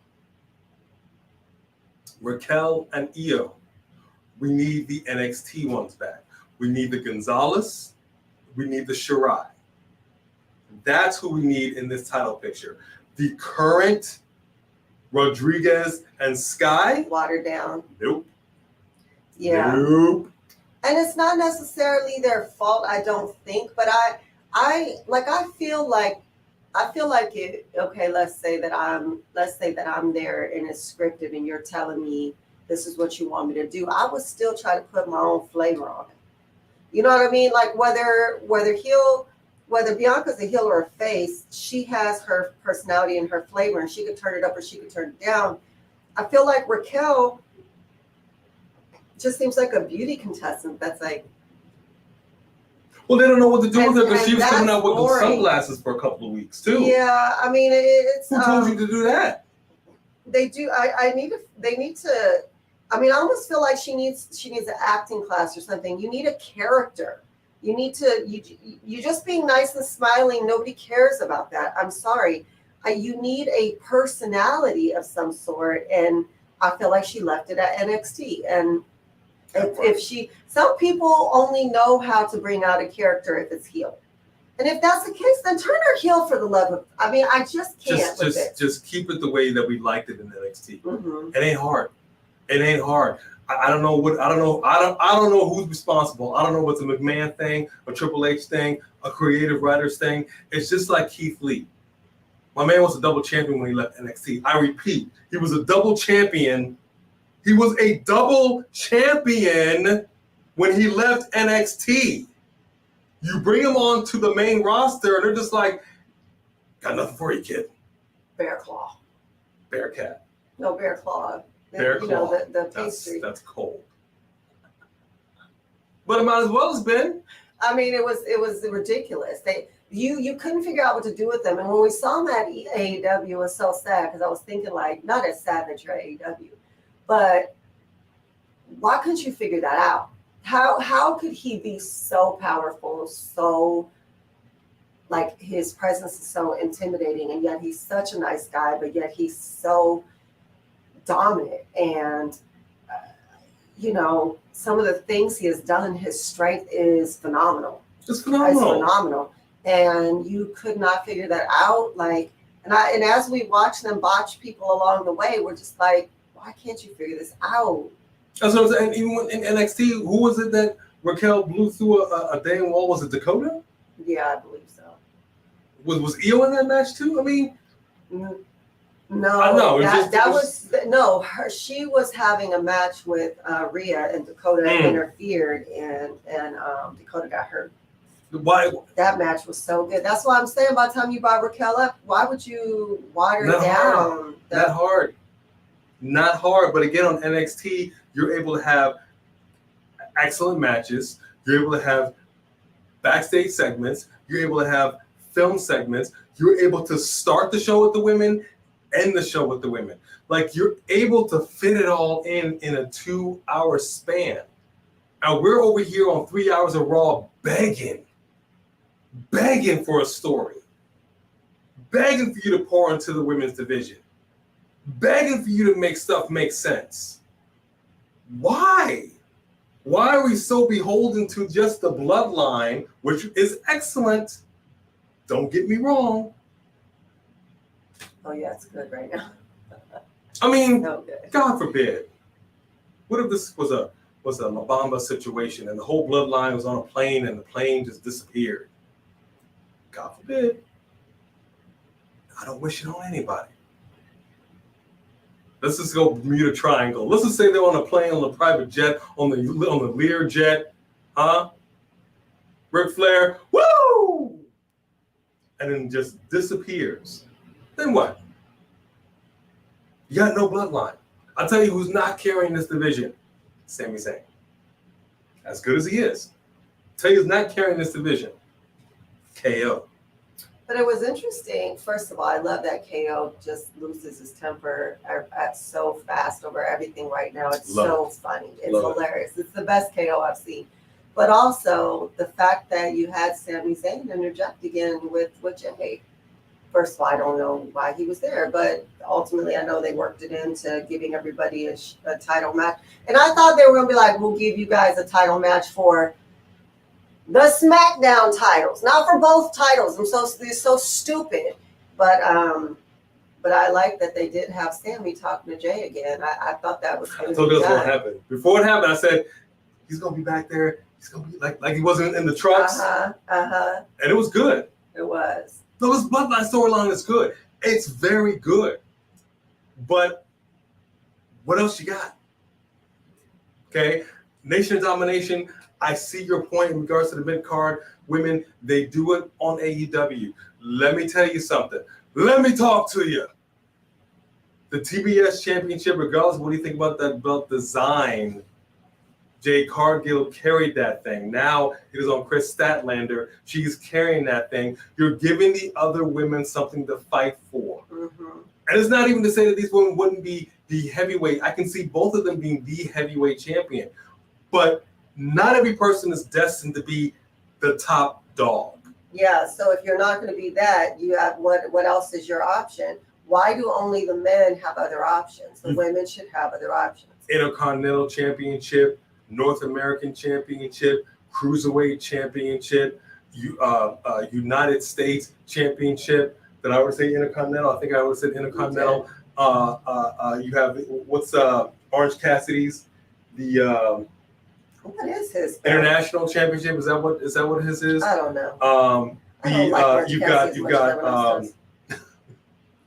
Raquel and Io. We need the NXT ones back. We need the Gonzalez. We need the Shirai. That's who we need in this title picture. The current Rodriguez and Sky. Watered down. Nope. Yeah. Nope. And it's not necessarily their fault, I don't think, but I feel like it, okay, let's say that I'm there and it's scripted and you're telling me this is what you want me to do. I would still try to put my own flavor on it. You know what I mean? Like whether Bianca's a heel or a face, she has her personality and her flavor, and she could turn it up or she could turn it down. I feel like Raquel just seems like a beauty contestant that's like. Well, they don't know what to do with her because she was coming out with the sunglasses for a couple of weeks too. Yeah, I mean it's. Who told you to do that? They do. They need to. I mean, I almost feel like she needs an acting class or something. You need a character. You need to. You just being nice and smiling. Nobody cares about that. I'm sorry. You need a personality of some sort, and I feel like she left it at NXT. And if she, some people only know how to bring out a character if it's heel. And if that's the case, then turn her heel for the love of. I mean, I just can't. Just keep it the way that we liked it in NXT. Mm-hmm. It ain't hard. It ain't hard. I don't know I don't know who's responsible. I don't know what's a McMahon thing, a Triple H thing, a creative writers thing. It's just like Keith Lee. My man was a double champion when he left NXT. I repeat, he was a double champion. He was a double champion when he left NXT. You bring him on to the main roster, and they're just like, got nothing for you, kid. Bear Claw. Bearcat. No, Bear Claw. Bear Claw. Know, the pastry. That's cold. But it might as well have been. I mean, it was ridiculous. You couldn't figure out what to do with them. And when we saw them at AEW, it was so sad because I was thinking like, not as sad that you're AEW, but why couldn't you figure that out? How could he be so powerful, so like his presence is so intimidating, and yet he's such a nice guy, but yet he's so dominant, and some of the things he has done, his strength is phenomenal. It's phenomenal. It's phenomenal, and you could not figure that out. Like, and as we watch them botch people along the way, we're just like, why can't you figure this out? That's what I'm saying. Even in NXT, who was it that Raquel blew through a dang wall? Was it Dakota? Yeah, I believe so. Was Io in that match too? I mean, no. I know. She was having a match with Rhea, and Dakota interfered, and Dakota got hurt. Why? That match was so good. That's why I'm saying by the time you brought Raquel up, why would you water it down? Not hard. Not hard. But again, on NXT, you're able to have excellent matches. You're able to have backstage segments. You're able to have film segments. You're able to start the show with the women, end the show with the women. Like, you're able to fit it all in a 2-hour span. And we're over here on 3 hours of Raw begging for a story, begging for you to pour into the women's division, begging for you to make stuff make sense. Why? Why are we so beholden to just the Bloodline, which is excellent? Don't get me wrong. Oh yeah, it's good right now. I mean, so good. God forbid. What if this was a Mabamba situation and the whole Bloodline was on a plane and the plane just disappeared? God forbid. I don't wish it on anybody. Let's just go Bermuda Triangle. Let's just say they're on a plane, on a private jet, on the Lear jet, huh? Ric Flair, woo! And then just disappears. Then what? You got no Bloodline. I'll tell you who's not carrying this division. Sami Zayn. As good as he is. I'll tell you who's not carrying this division. KO. But it was interesting. First of all, I love that KO just loses his temper at so fast over everything right now. It's so funny. It's hilarious. It's the best KO I've seen. But also the fact that you had Sami Zayn interject again with Jay. First of all, I don't know why he was there, but ultimately I know they worked it into giving everybody a title match. And I thought they were going to be like, we'll give you guys a title match for the SmackDown titles, not for both titles. They're so stupid. But I like that they did have Sami talking to Jay again. I thought that was going to be I told you this was going to happen. Before it happened, I said, he's going to be back there. He's going to be like he wasn't in the trucks. And it was good. It was. No, this Bloodline storyline is good. It's very good. But what else you got? Okay? Nation domination. I see your point in regards to the mid-card women. They do it on AEW. Let me tell you something. Let me talk to you. The TBS Championship, regardless of what you think about that belt design, Jade Cargill carried that thing. Now it is on Chris Statlander. She's carrying that thing. You're giving the other women something to fight for. Mm-hmm. And it's not even to say that these women wouldn't be the heavyweight. I can see both of them being the heavyweight champion. But not every person is destined to be the top dog. Yeah, so if you're not going to be that, you have what else is your option? Why do only the men have other options? The women should have other options. Intercontinental Championship, North American Championship, Cruiserweight Championship, United States Championship. Did I already say Intercontinental? I think I already said Intercontinental. You have Orange Cassidy's what is his International Championship? Is that what his is? I don't know. You've got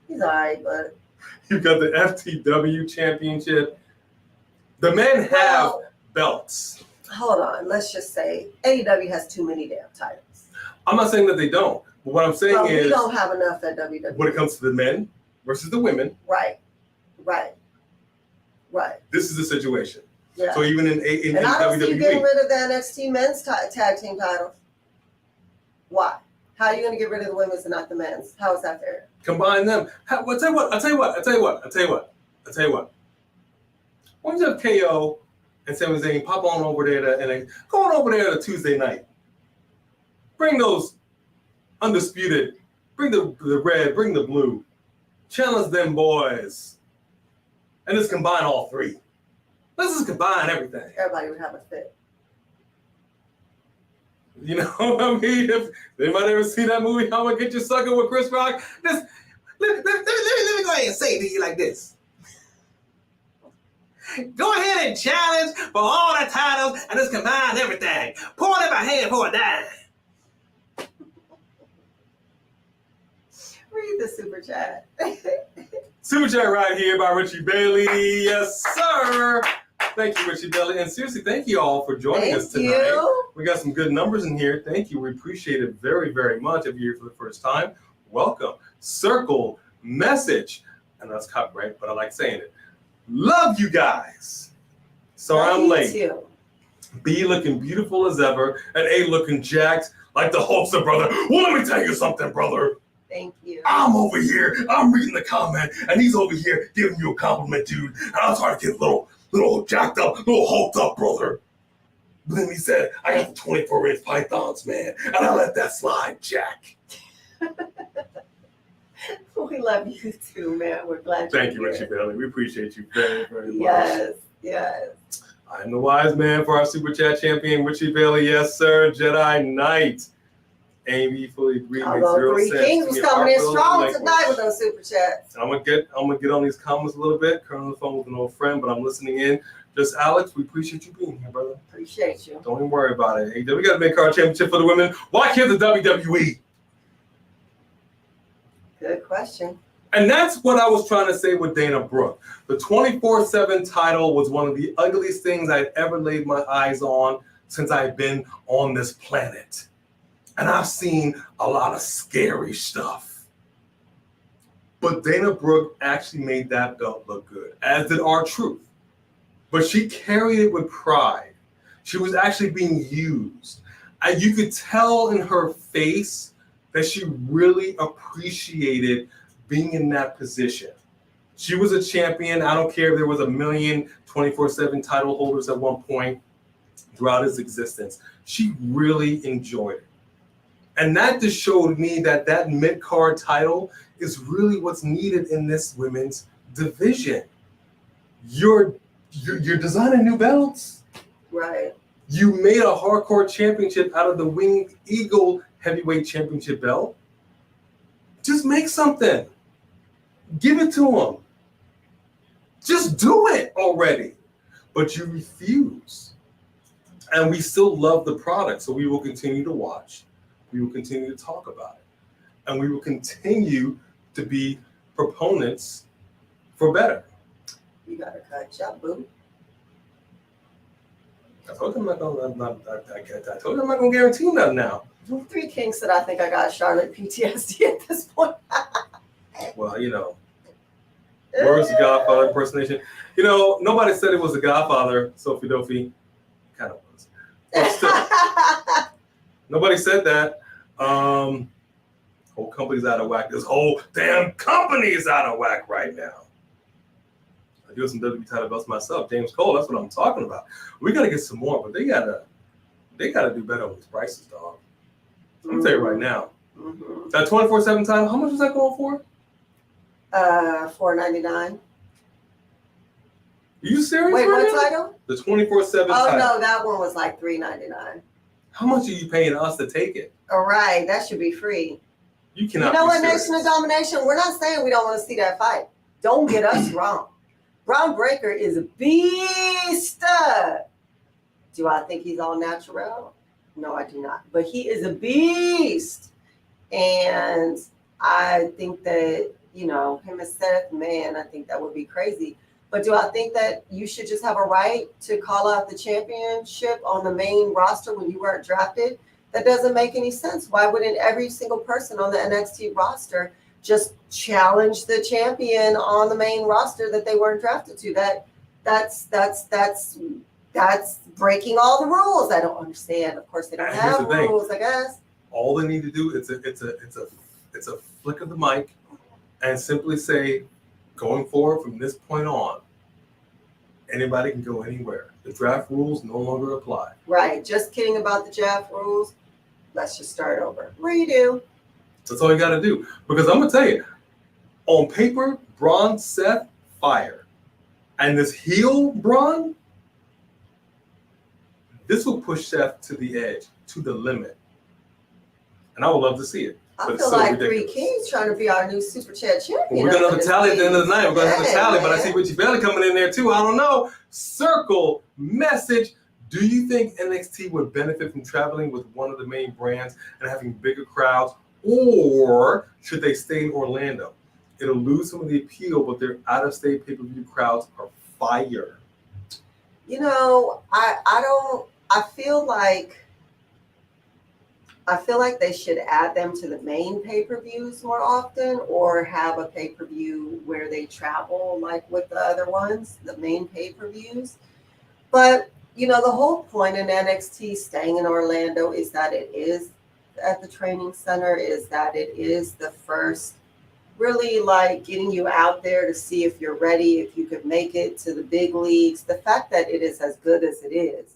he's all right, but you've got the FTW Championship. The men have belts. Hold on, let's just say AEW has too many damn titles. I'm not saying that they don't, but what I'm saying is we don't have enough at WWE. When it comes to the men versus the women, right. This is the situation. Yeah. So even in and I don't WWE, see you getting rid of the NXT men's tag team titles. Why? How are you going to get rid of the women's and not the men's? How is that fair? Combine them. I'll tell you what. Why don't you have KO and Sami Zayn pop on over there and go on over there to Tuesday night. Bring those undisputed. Bring the red. Bring the blue. Challenge them boys. And just combine all three. Let's just combine everything. Everybody would have a fit. You know what I mean? If they might ever see that movie, How I Get You Sucker with Chris Rock, let me go ahead and say it to you like this. Go ahead and challenge for all the titles and just combine everything. Pour it in my hand for a dime. Read the super chat. Super chat right here by Richie Bailey. Yes, sir. Thank you, Richie Bailey. And seriously, thank you all for joining us tonight. You. We got some good numbers in here. Thank you. We appreciate it very, very much. If you're here for the first time, welcome. Circle, message. And that's copyright, but I like saying it. Love you guys. Sorry I'm late. Too. B looking beautiful as ever, and A looking jacked like the Hulkster brother. Well, let me tell you something, brother. Thank you. I'm over here. I'm reading the comment, and he's over here giving you a compliment, dude. And I'm trying to get a little jacked up, little hulked up, brother. But then he said, I got the 24-inch pythons, man, and I let that slide, Jack. We love you too, man. We're glad Thank you, here. Richie Bailey. We appreciate you very, very much. Yes. I'm the wise man for our Super Chat champion, Richie Bailey. Yes, sir. Jedi Knight. Amy fully agreed. Although Three Kings was coming in strong tonight with those Super Chats. I'm gonna get on these comments a little bit. Currently on the phone with an old friend, but I'm listening in. Just Alex, we appreciate you being here, brother. Appreciate you. Don't even worry about it. Hey, we got a mid-card championship for the women. Why can't the WWE? Good question. And that's what I was trying to say with Dana Brooke. The 24/7 title was one of the ugliest things I'd ever laid my eyes on since I've been on this planet. And I've seen a lot of scary stuff. But Dana Brooke actually made that belt look good, as did R-Truth. But she carried it with pride. She was actually being used. And you could tell in her face that she really appreciated being in that position. She was a champion. I don't care if there was a million 24/7 title holders at one point. throughout his existence. She really enjoyed it. And that just showed me that mid-card title is really what's needed in this women's division. You're designing new belts. Right. You made a hardcore championship out of the Winged Eagle heavyweight championship belt. Just make something. Give it to them. Just do it already. But you refuse. And we still love the product, so we will continue to watch. We will continue to talk about it. And we will continue to be proponents for better. You got to cut shop, boo. I told you I'm not gonna guarantee nothing now. 3 kinks that I think I got Charlotte PTSD at this point. Well, where's the Godfather impersonation? Nobody said it was the Godfather, Sophie Dophie. Kind of was. But still, nobody said that. Whole company's out of whack. This whole damn company is out of whack right now. I do some WWE title belts myself. James Cole, that's what I'm talking about. We got to get some more, but they gotta do better with these prices, dog. I'm gonna tell you right now. Mm-hmm. That 24/7 title, how much was that going for? $4.99. Are you serious? Wait, right what now? title? The 24/7 Oh title. no, that one was like $3.99. How much are you paying us to take it? All right, that should be free. You cannot. You know what, serious. Nation of Domination? We're not saying we don't want to see that fight. Don't get us wrong. Braun Breaker is a beast. Do I think he's all natural? No, I do not. But he is a beast. And I think that, him and Seth, man, I think that would be crazy. But do I think that you should just have a right to call out the championship on the main roster when you weren't drafted? That doesn't make any sense. Why wouldn't every single person on the NXT roster just challenge the champion on the main roster that they weren't drafted to? That's breaking all the rules. I don't understand. Of course, they don't have rules, I guess. All they need to do it's a flick of the mic and simply say, going forward from this point on, anybody can go anywhere. The draft rules no longer apply. Right. Just kidding about the draft rules. Let's just start over. Redo. That's all you got to do. Because I'm going to tell you, on paper, Braun, Seth, fire. And this heel Braun, this will push Seth to the edge, to the limit. And I would love to see it. I feel like ridiculous. 3 Kings trying to be our new Super Chat champion. Well, we're going to have a tally at the end of the night. We're going to have a tally, but I see Richie Bailey coming in there too. I don't know. Circle message. Do you think NXT would benefit from traveling with one of the main brands and having bigger crowds, or should they stay in Orlando? It'll lose some of the appeal, but their out-of-state pay-per-view crowds are fire. I feel like they should add them to the main pay-per-views more often, or have a pay-per-view where they travel like with the other ones, the main pay-per-views. But, the whole point in NXT staying in Orlando is that it is at the training center, is that it is the first really like getting you out there to see if you're ready, if you could make it to the big leagues. The fact that it is as good as it is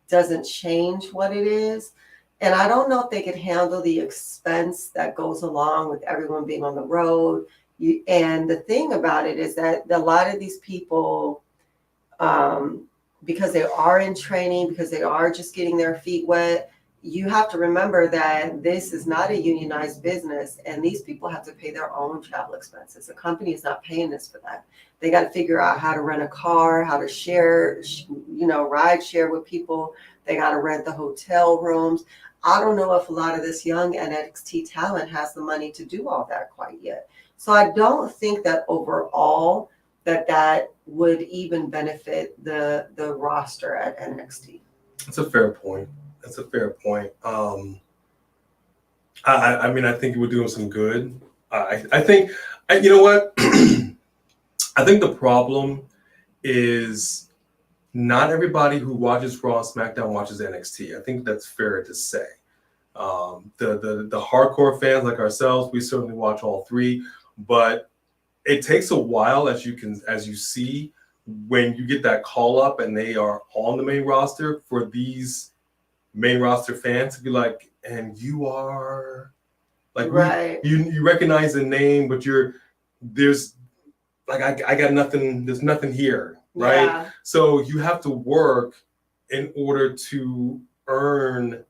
doesn't change what it is. And I don't know if they could handle the expense that goes along with everyone being on the road. And the thing about it is that a lot of these people, because they are in training, because they are just getting their feet wet, you have to remember that this is not a unionized business, and these people have to pay their own travel expenses. The company is not paying this for that. They got to figure out how to rent a car, how to share, ride share with people. They got to rent the hotel rooms. I don't know if a lot of this young NXT talent has the money to do all that quite yet. So I don't think that overall that would even benefit the roster at NXT. That's a fair point. I mean, I think it would do them some good. I think, you know what? I think the problem is not everybody who watches Raw and SmackDown watches NXT. I think that's fair to say. The hardcore fans like ourselves, we certainly watch all 3, but it takes a while, as you see, when you get that call up and they are on the main roster, for these main roster fans to be like, and you are like, right. you recognize the name, but there's like, I got nothing, there's nothing here, right? Yeah. So you have to work in order to earn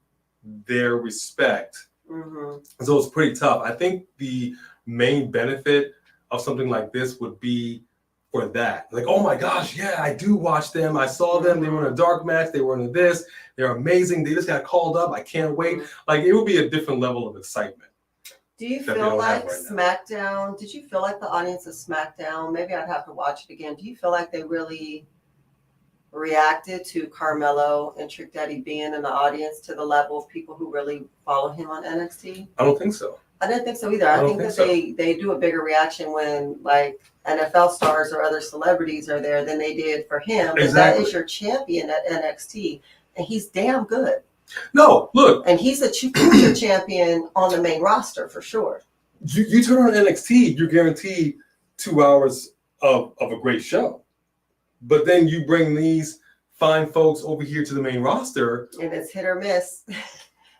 their respect. Mm-hmm. So it's pretty tough. I think the main benefit of something like this would be for that. Like, oh my gosh, yeah, I do watch them. I saw them. They were in a dark match. They were in this. They're amazing. They just got called up. I can't wait. Like, it would be a different level of excitement. Do you feel like SmackDown, did you feel like the audience of SmackDown, maybe I'd have to watch it again, do you feel like they really reacted to Carmelo and Trick Daddy being in the audience to the level of people who really follow him on NXT? I don't think so. I didn't think so either. I think that they do a bigger reaction when like NFL stars or other celebrities are there than they did for him. Exactly. And that is your champion at NXT. And he's damn good. No, look. And he's a future champion on the main roster for sure. You turn on NXT, you're guaranteed 2 hours of a great show. But then you bring these fine folks over here to the main roster. And it's hit or miss.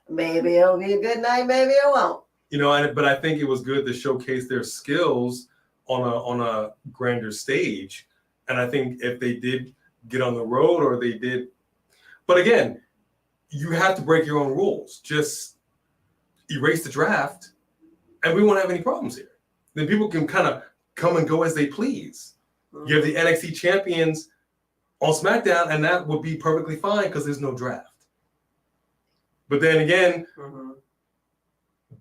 Maybe it'll be a good night, maybe it won't. You know, but I think it was good to showcase their skills on a grander stage. And I think if they did get on the road or they did, but again, you have to break your own rules. Just erase the draft and we won't have any problems here. Then people can kind of come and go as they please. You have the NXT champions on SmackDown and that would be perfectly fine because there's no draft. But then again,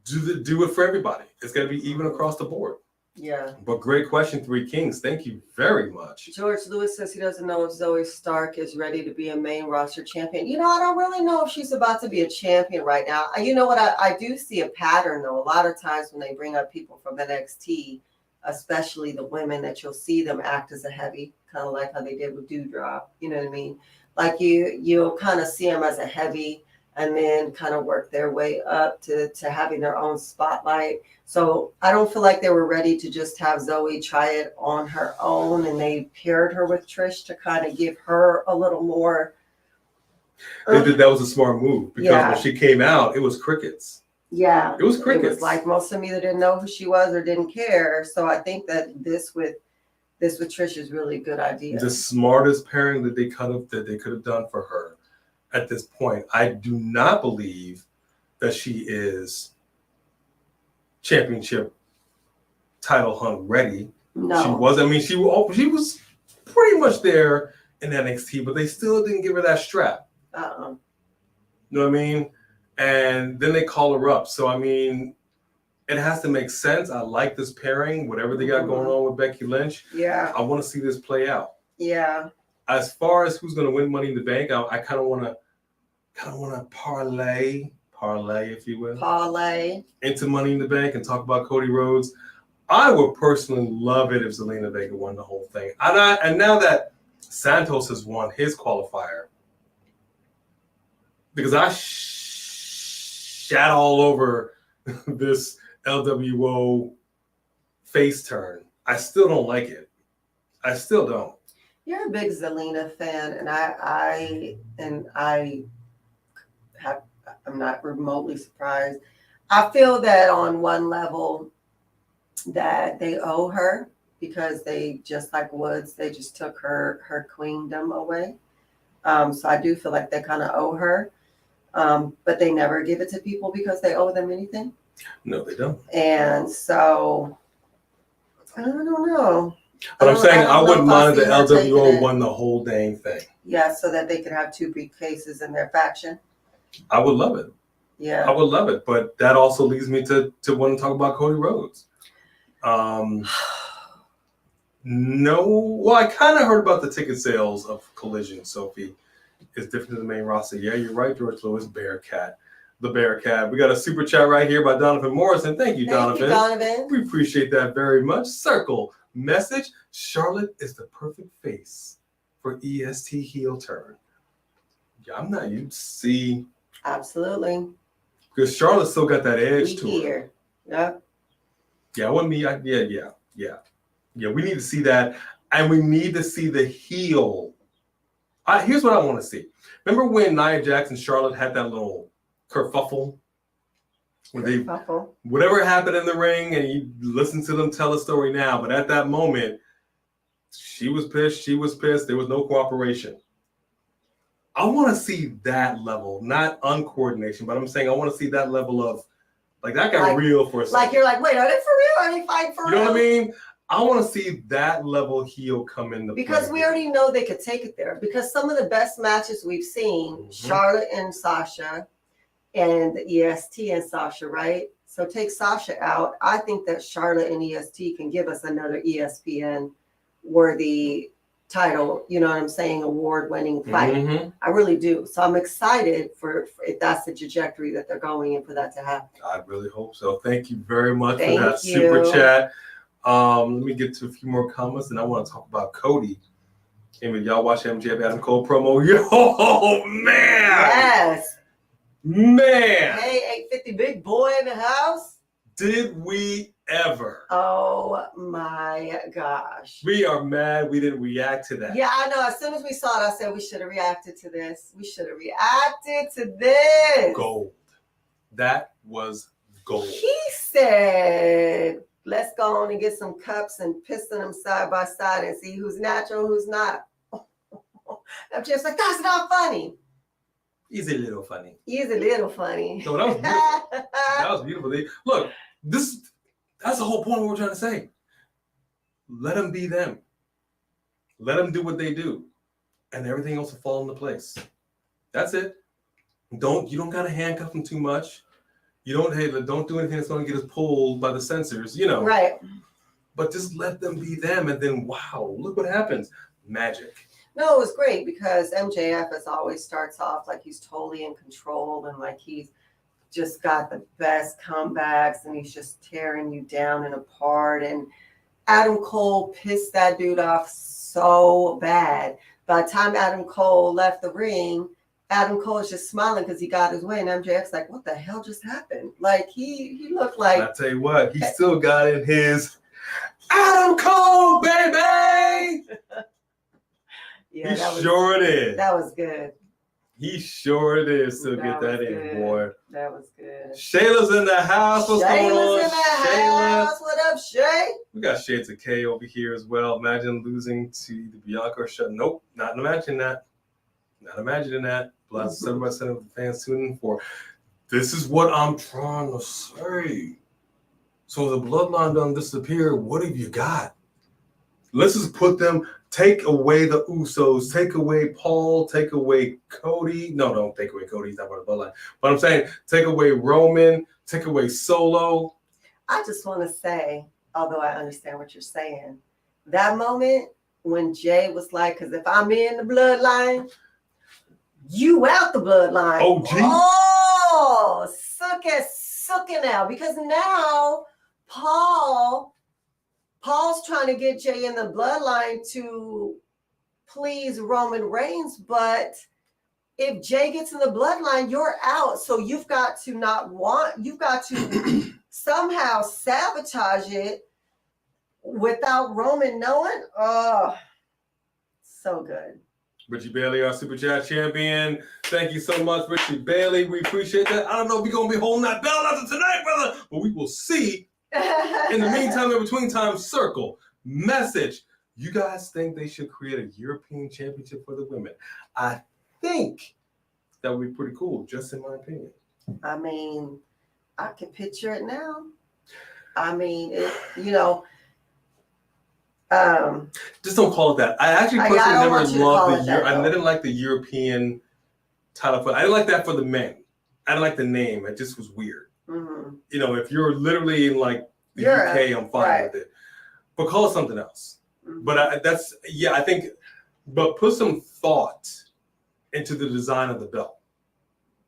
do it for everybody. It's got to be even across the board. Yeah. But great question, Three Kings. Thank you very much. George Lewis says he doesn't know if Zoe Stark is ready to be a main roster champion. You know, I don't really know if she's about to be a champion right now. You know what? I do see a pattern, though. A lot of times when they bring up people from NXT, especially the women, that you'll see them act as a heavy, kind of like how they did with Doudrop. You know what I mean? Like you'll kind of see them as a heavy and then kind of work their way up to having their own spotlight. So I don't feel like they were ready to just have Zoe try it on her own, and they paired her with Trish to kind of give her a little more. That was a smart move because when she came out, it was crickets. Yeah. It was crickets. It was like most of them either didn't know who she was or didn't care. So I think that this with Trish is really a good idea. The smartest pairing that they could have done for her. At this point, I do not believe that she is championship title hunt ready. No, she was. I mean, she was pretty much there in NXT, but they still didn't give her that strap. You know what I mean? And then they call her up. So I mean, it has to make sense. I like this pairing, whatever they got going on with Becky Lynch. Yeah, I want to see this play out. Yeah. As far as who's going to win Money in the Bank, I kind of want to parlay, if you will, into Money in the Bank and talk about Cody Rhodes. I would personally love it if Zelina Vega won the whole thing. And now that Santos has won his qualifier, because I shat all over this LWO face turn, I still don't like it. I still don't. You're a big Zelina fan, and I'm not remotely surprised. I feel that on one level that they owe her because they, just like Woods, they just took her queendom away. So I do feel like they kind of owe her, but they never give it to people because they owe them anything. No, they don't. And so I don't know. But I'm saying I wouldn't mind if the LWO won the whole dang thing. Yeah, so that they could have two briefcases in their faction. I would love it. Yeah. I would love it. But that also leads me to want to talk about Cody Rhodes. No. Well, I kind of heard about the ticket sales of Collision, Sophie. It's different than the main roster. Yeah, you're right, George Lewis. Bearcat. The Bearcat. We got a super chat right here by Donovan Morrison. Thank you, Donovan. Donovan. We appreciate that very much. Circle message. Charlotte is the perfect face for EST heel turn. Yeah, I'm not used to see. Absolutely. Because Charlotte still got that edge to her. Yeah. Yeah, I want me. Yeah. We need to see that. And we need to see the heel. Here's what I want to see. Remember when Nia Jax and Charlotte had that little kerfuffle? Whatever happened in the ring, and you listen to them tell a story now, but at that moment, she was pissed, there was no cooperation. I want to see that level, not uncoordination, but I'm saying I want to see that level of, like, that got real for a second. Like, you're like, wait, are they for real? Are they fighting for real? You know what I mean? I want to see that level heel come into play. Because we already know they could take it there. Because some of the best matches we've seen, Charlotte and Sasha, and the EST and Sasha, right? So take Sasha out. I think that Charlotte and EST can give us another ESPN worthy title, you know what I'm saying, award-winning fight. I really do. So I'm excited for if that's the trajectory that they're going in for that to happen. I really hope so. Thank you very much for that super chat. Let me get to a few more comments, and I want to talk about Cody. And y'all watch MJF Adam Cole promo. Yo, man! Yes. Man! Hey, 850 big boy in the house. Did we ever? Oh my gosh. We are mad we didn't react to that. Yeah, I know. As soon as we saw it, I said we should have reacted to this. We should have reacted to this. Gold. That was gold. He said, let's go on and get some cups and piston them side by side and see who's natural, who's not. I'm just like, that's not funny. He's a little funny. He is a little funny. So that was beautiful. That was beautiful. Look, that's the whole point of what we're trying to say. Let them be them. Let them do what they do. And everything else will fall into place. That's it. You don't gotta handcuff them too much. Don't do anything that's gonna get us pulled by the censors, you know. Right. But just let them be them, and then wow, look what happens. Magic. No, it was great because MJF as always starts off like he's totally in control and like he's just got the best comebacks and he's just tearing you down and apart. And Adam Cole pissed that dude off so bad. By the time Adam Cole left the ring, Adam Cole is just smiling because he got his way. And MJF's like, what the hell just happened? Like he looked like. I tell you what, he still got in his Adam Cole, baby. Yeah, he sure did. That was good. He sure did still get that in, boy. That was good. Shayla's in the house. What's going on? Shayla's in the house. What up, Shay? We got Shades of K over here as well. Imagine losing to either Bianca or Shut. Nope, not imagining that. Not imagining that. Plus, 7% of the fans tuning in for. This is what I'm trying to say. So the bloodline done disappear. What have you got? Let's just put them. Take away the Usos, take away Paul, take away Cody. No, don't take away Cody. He's not part of the bloodline. But I'm saying take away Roman, take away Solo. I just want to say, although I understand what you're saying, that moment when Jay was like, because if I'm in the bloodline, you out the bloodline. Oh, gee. Oh, suck it now. Because now Paul's trying to get Jay in the bloodline to please Roman Reigns, but if Jay gets in the bloodline, you're out. So you've got to somehow sabotage it without Roman knowing. Oh, so good. Richie Bailey, our Super Chat champion. Thank you so much, Richie Bailey. We appreciate that. I don't know if we're going to be holding that belt after tonight, brother, but we will see. In the meantime, in between time, circle, message. You guys think they should create a European championship for the women? I think that would be pretty cool, just in my opinion. I mean, I can picture it now. I mean, just don't call it that. I actually personally I didn't like the European title fight. I didn't like that for the men. I didn't like the name. It just was weird. Mm-hmm. You know, if you're literally in like the UK, I'm fine with it. But call it something else. Mm-hmm. But I think, but put some thought into the design of the belt.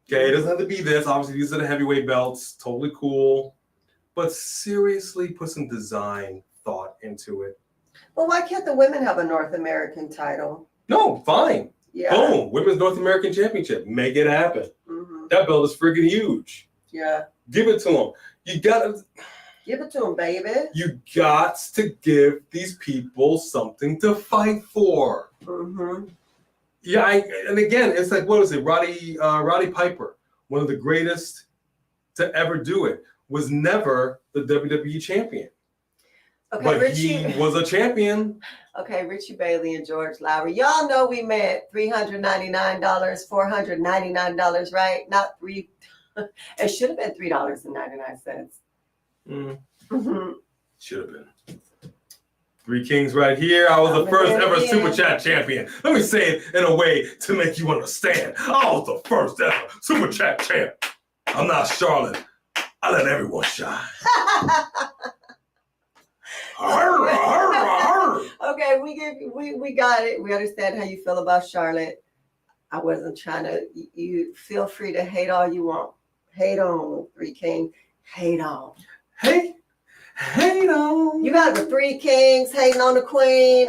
Okay, it doesn't have to be this. Obviously, these are the heavyweight belts. Totally cool. But seriously, put some design thought into it. Well, why can't the women have a North American title? No, fine. Yeah. Boom. Women's North American Championship. Make it happen. Mm-hmm. That belt is freaking huge. Yeah. Give it to them. You gotta. Give it to them, baby. You got to give these people something to fight for. Mm-hmm. Yeah, and again, it's like, what was it? Roddy Piper, one of the greatest to ever do it, was never the WWE champion. Okay, but Richie, he was a champion. Okay, Richie Bailey and George Lowry. Y'all know we meant $399, $499, right? Not three. It should have been $3.99. Mm-hmm. Should have been. Three Kings right here. I was the first ever Super Chat champion. Let me say it in a way to make you understand. I was the first ever Super Chat champ. I'm not Charlotte. I let everyone shine. Okay, we got it. We understand how you feel about Charlotte. I wasn't trying to. You feel free to hate all you want. Hate on Three Kings. Hate on. Hate on. You got the Three Kings hating on the Queen.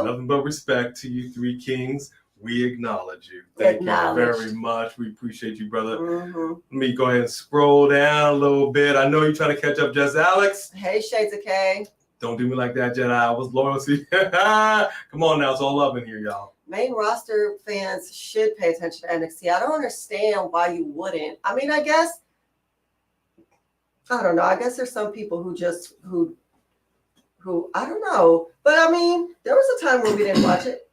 Nothing but respect to you, Three Kings. We acknowledge you. Thank you very much. We appreciate you, brother. Mm-hmm. Let me go ahead and scroll down a little bit. I know you're trying to catch up, Jess Alex. Hey, Shades of K. Don't do me like that, Jedi. I was loyalty. Come on now, it's all love in here, y'all. Main roster fans should pay attention to NXT. I don't understand why you wouldn't. I mean, I guess, I don't know. I guess there's some people who I don't know. But I mean, there was a time when we didn't watch it.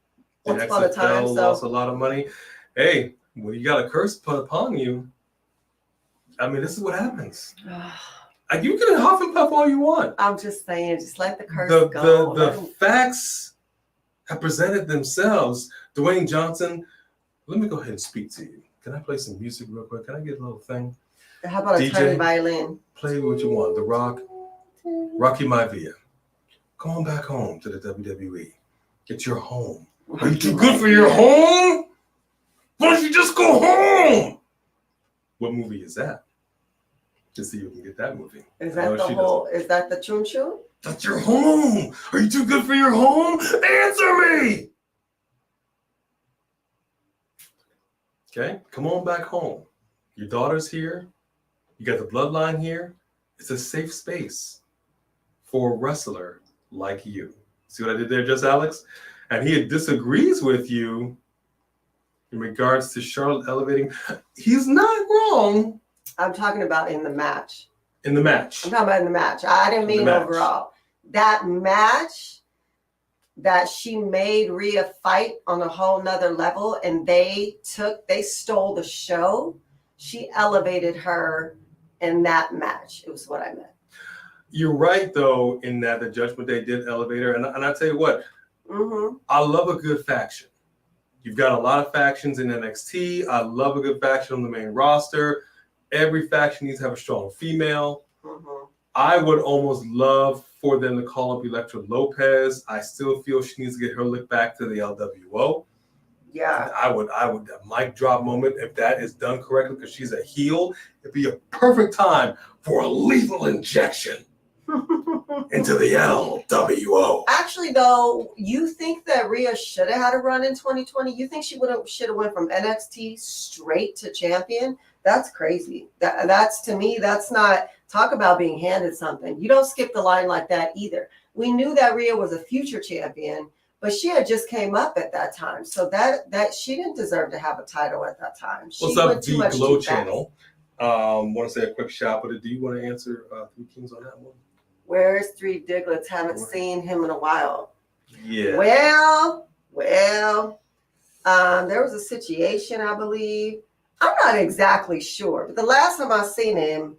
Once upon a time, lost a lot of money. Hey, when you got a curse put upon you, I mean, this is what happens. You can huff and puff all you want. I'm just saying, just let the curse go. The facts have presented themselves. Dwayne Johnson, let me go ahead and speak to you. Can I play some music real quick? Can I get a little thing? How about a tiny violin? Play what you want. The Rock, Rocky Maivia. Come on back home to the WWE. Get your home. Are you too good for your home? Why don't you just go home? What movie is that? Just see if you can get that movie. Is that is that the Chum Chum? That's your home. Are you too good for your home? Answer me. Okay, come on back home. Your daughter's here. You got the bloodline here. It's a safe space for a wrestler like you. See what I did there, Just Alex? And he disagrees with you in regards to Charlotte elevating. He's not wrong. I'm talking about in the match. In the match. I'm talking about in the match. I didn't mean overall. That match that she made Rhea fight on a whole nother level, and they stole the show. She elevated her in that match. It was what I meant. You're right, though, in that the Judgment Day did elevate her. And I tell you what, I love a good faction. You've got a lot of factions in NXT. I love a good faction on the main roster. Every faction needs to have a strong female. I would almost love for them to call up Elektra Lopez. I still feel she needs to get her lick back to the LWO. Yeah. I would that mic drop moment, if that is done correctly, because she's a heel, it'd be a perfect time for a lethal injection into the LWO. Actually, though, you think that Rhea should have had a run in 2020? You think she should have went from NXT straight to champion? That's crazy. That's to me, that's not talk about being handed something. You don't skip the line like that either. We knew that Rhea was a future champion, but she had just came up at that time, so that she didn't deserve to have a title at that time. What's up, the Glow Channel? Want to say a quick shout, but do you want to answer Three Kings on that one? Where's Three Diglets? Haven't seen him in a while. Yeah. Well, there was a situation, I believe. I'm not exactly sure, but the last time I seen him,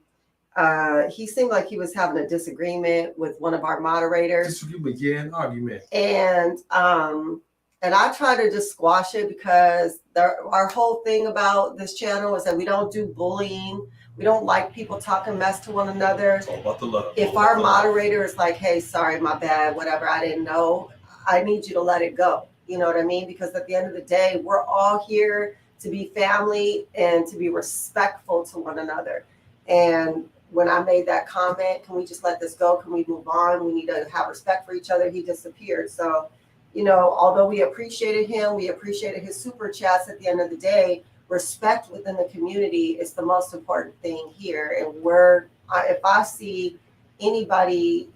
he seemed like he was having a disagreement with one of our moderators. Disagreement, yeah, an argument. And I try to just squash it because our whole thing about this channel is that we don't do bullying. We don't like people talking mess to one another. It's all about the love. If our moderator is like, hey, sorry, my bad, whatever, I didn't know, I need you to let it go. You know what I mean? Because at the end of the day, we're all here to be family and to be respectful to one another. And when I made that comment, can we just let this go? Can we move on? We need to have respect for each other. He disappeared. So, although we appreciated him, we appreciated his super chats, at the end of the day, respect within the community is the most important thing here. And we're if I see anybody,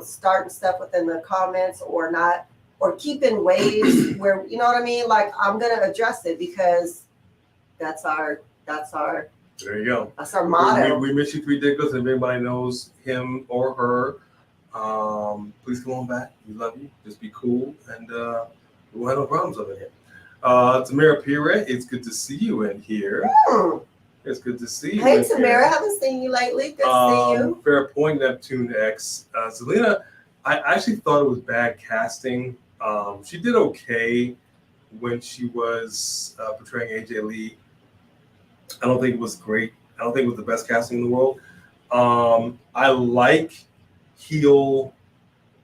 starting stuff within the comments or not, or keeping waves where, you know what I mean? Like, I'm going to address it because that's our. There you go. That's our motto. We miss you, Three Diggers. If anybody knows him or her, please come on back. We love you. Just be cool, and we'll have no problems over here. Tamara Pire, it's good to see you in here. It's good to see you. Hey, Tamara, haven't seen you lately. Good to see you. Fair point, Neptune X. Zelina, I actually thought it was bad casting. She did okay when she was portraying AJ Lee. I don't think it was great. I don't think it was the best casting in the world. I like heel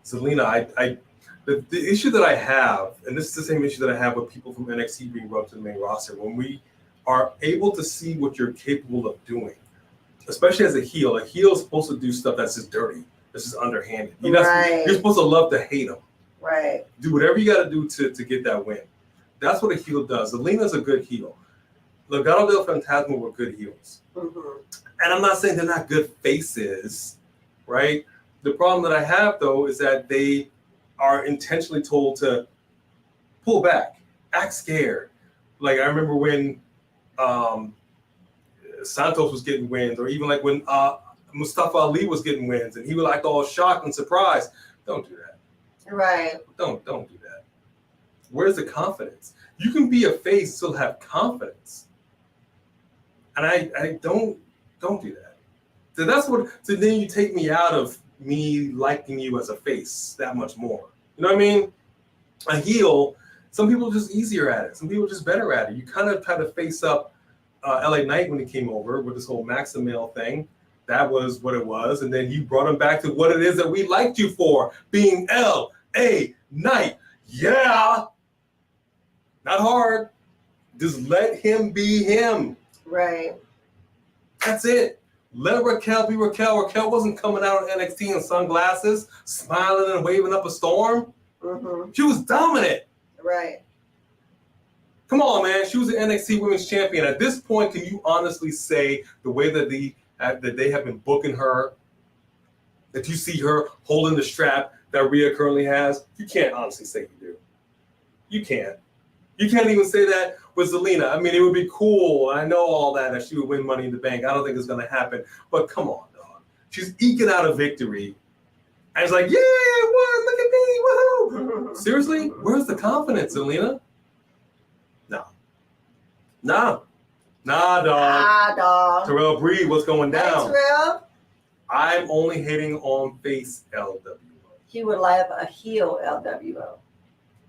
Zelina. The issue that I have, and this is the same issue that I have with people from NXT being brought to the main roster, when we are able to see what you're capable of doing, especially as a heel is supposed to do stuff that's just dirty, that's just underhanded. You're supposed to love to hate them. Right. Do whatever you got to do to get that win. That's what a heel does. Zelina's a good heel. Legado del Fantasma were good heels. Mm-hmm. And I'm not saying they're not good faces, right? The problem that I have, though, is that they are intentionally told to pull back, act scared. Like, I remember when Santos was getting wins, or even like when Mustafa Ali was getting wins, and he would act all shocked and surprised. Don't do that. Right. Don't do that. Where's the confidence? You can be a face, still have confidence. And I don't do that. So then you take me out of me liking you as a face that much more. You know what I mean? A heel, some people are just easier at it. Some people are just better at it. You kind of try to face up LA Knight when he came over with this whole Maximil thing. That was what it was. And then you brought him back to what it is that we liked you for, being LA Knight. Yeah. Not hard. Just let him be him. Right. That's it. Let Raquel be Raquel. Raquel wasn't coming out on NXT in sunglasses, smiling and waving up a storm. Mm-hmm. She was dominant. Right. Come on, man. She was an NXT Women's Champion. At this point, can you honestly say the way that they have been booking her, that you see her holding the strap that Rhea currently has? You can't honestly say you do. You can't. You can't even say that with Zelina. I mean, it would be cool. I know all that she would win Money in the Bank. I don't think it's going to happen. But come on, dog. She's eking out a victory. And it's like, yeah, I won. Look at me. Woohoo. Seriously? Where's the confidence, Zelina? No. Nah, dog. Nah, dog. Terrell Breed, what's going down? Hey, Terrell. I'm only hitting on face LWO. He would love a heel LWO.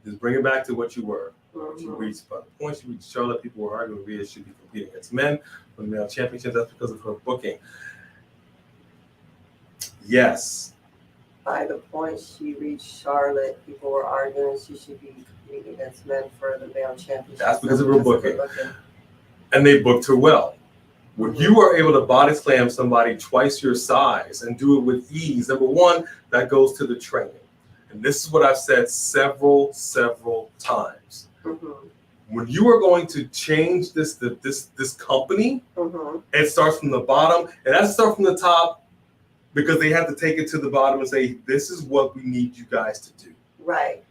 Just bring it back to what you were. She reached, by the point she reached Charlotte, people were arguing Rhea should be competing against men for the male championship. That's because of her booking. Yes. By the point she reached Charlotte, people were arguing she should be competing against men for the male championship. That's because of her booking. And they booked her well. When you are able to body slam somebody twice your size and do it with ease, number one, that goes to the training. And this is what I've said several times. Mm-hmm. When you are going to change this company, mm-hmm. It starts from the bottom. It has to start from the top because they have to take it to the bottom and say, this is what we need you guys to do. Right.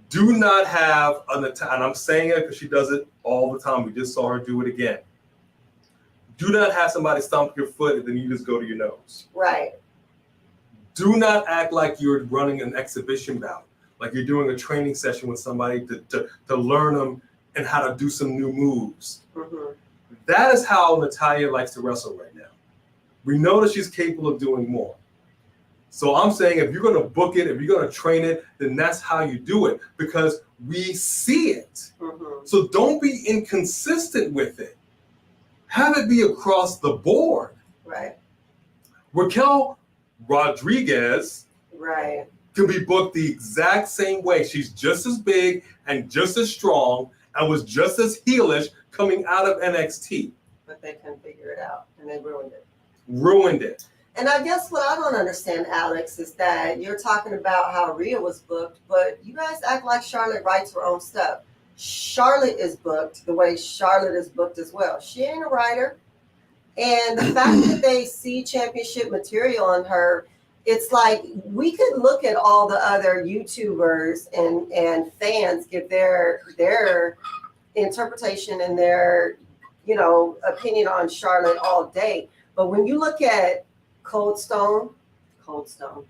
Do not have an attack. And I'm saying it because she does it all the time. We just saw her do it again. Do not have somebody stomp your foot and then you just go to your nose. Right. Do not act like you're running an exhibition bout, like you're doing a training session with somebody to learn them and how to do some new moves. Mm-hmm. That is how Natalya likes to wrestle right now. We know that she's capable of doing more. So I'm saying if you're going to book it, if you're going to train it, then that's how you do it because we see it. Mm-hmm. So don't be inconsistent with it. Have it be across the board. Right. Raquel Rodriguez can be booked the exact same way. She's just as big and just as strong and was just as heelish coming out of NXT. But they couldn't figure it out and they ruined it. And I guess what I don't understand, Alex, is that you're talking about how Rhea was booked, but you guys act like Charlotte writes her own stuff. Charlotte is booked the way Charlotte is booked as well. She ain't a writer. And the fact that they see championship material on her, it's like we could look at all the other YouTubers and fans give their interpretation and their, opinion on Charlotte all day. But when you look at Cold Stone. Cold Stone?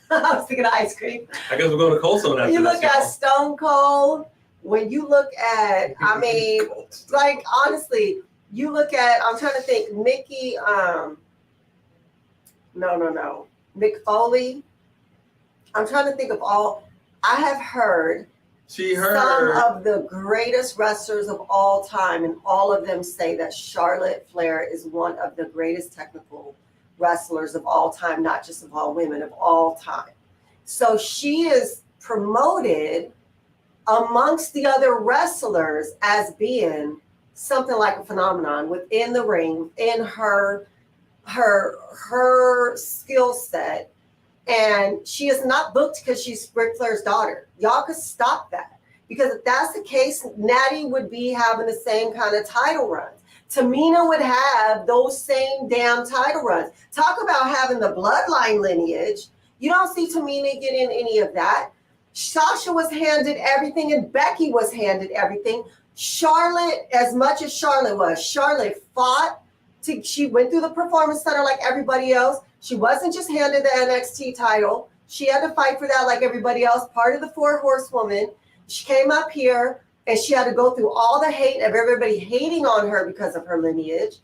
I was thinking of ice cream. I guess we're going to Cold Stone after You look this, at y'all. Stone Cold. When you look at, like, honestly, you look at, I'm trying to think, Mickey, no. Mick Foley. I'm trying to think of all, I have heard some of the greatest wrestlers of all time, and all of them say that Charlotte Flair is one of the greatest technical wrestlers of all time, not just of all women, of all time. So she is promoted amongst the other wrestlers as being something like a phenomenon within the ring, within her skill set. And she is not booked because she's Ric Flair's daughter. Y'all could stop that. Because if that's the case, Natty would be having the same kind of title runs. Tamina would have those same damn title runs. Talk about having the bloodline lineage. You don't see Tamina getting any of that. Sasha was handed everything and Becky was handed everything. Charlotte, as much as Charlotte fought. She went through the performance center like everybody else. She wasn't just handed the NXT title. She had to fight for that like everybody else, part of the 4 horsewomen. She came up here and she had to go through all the hate of everybody hating on her because of her lineage.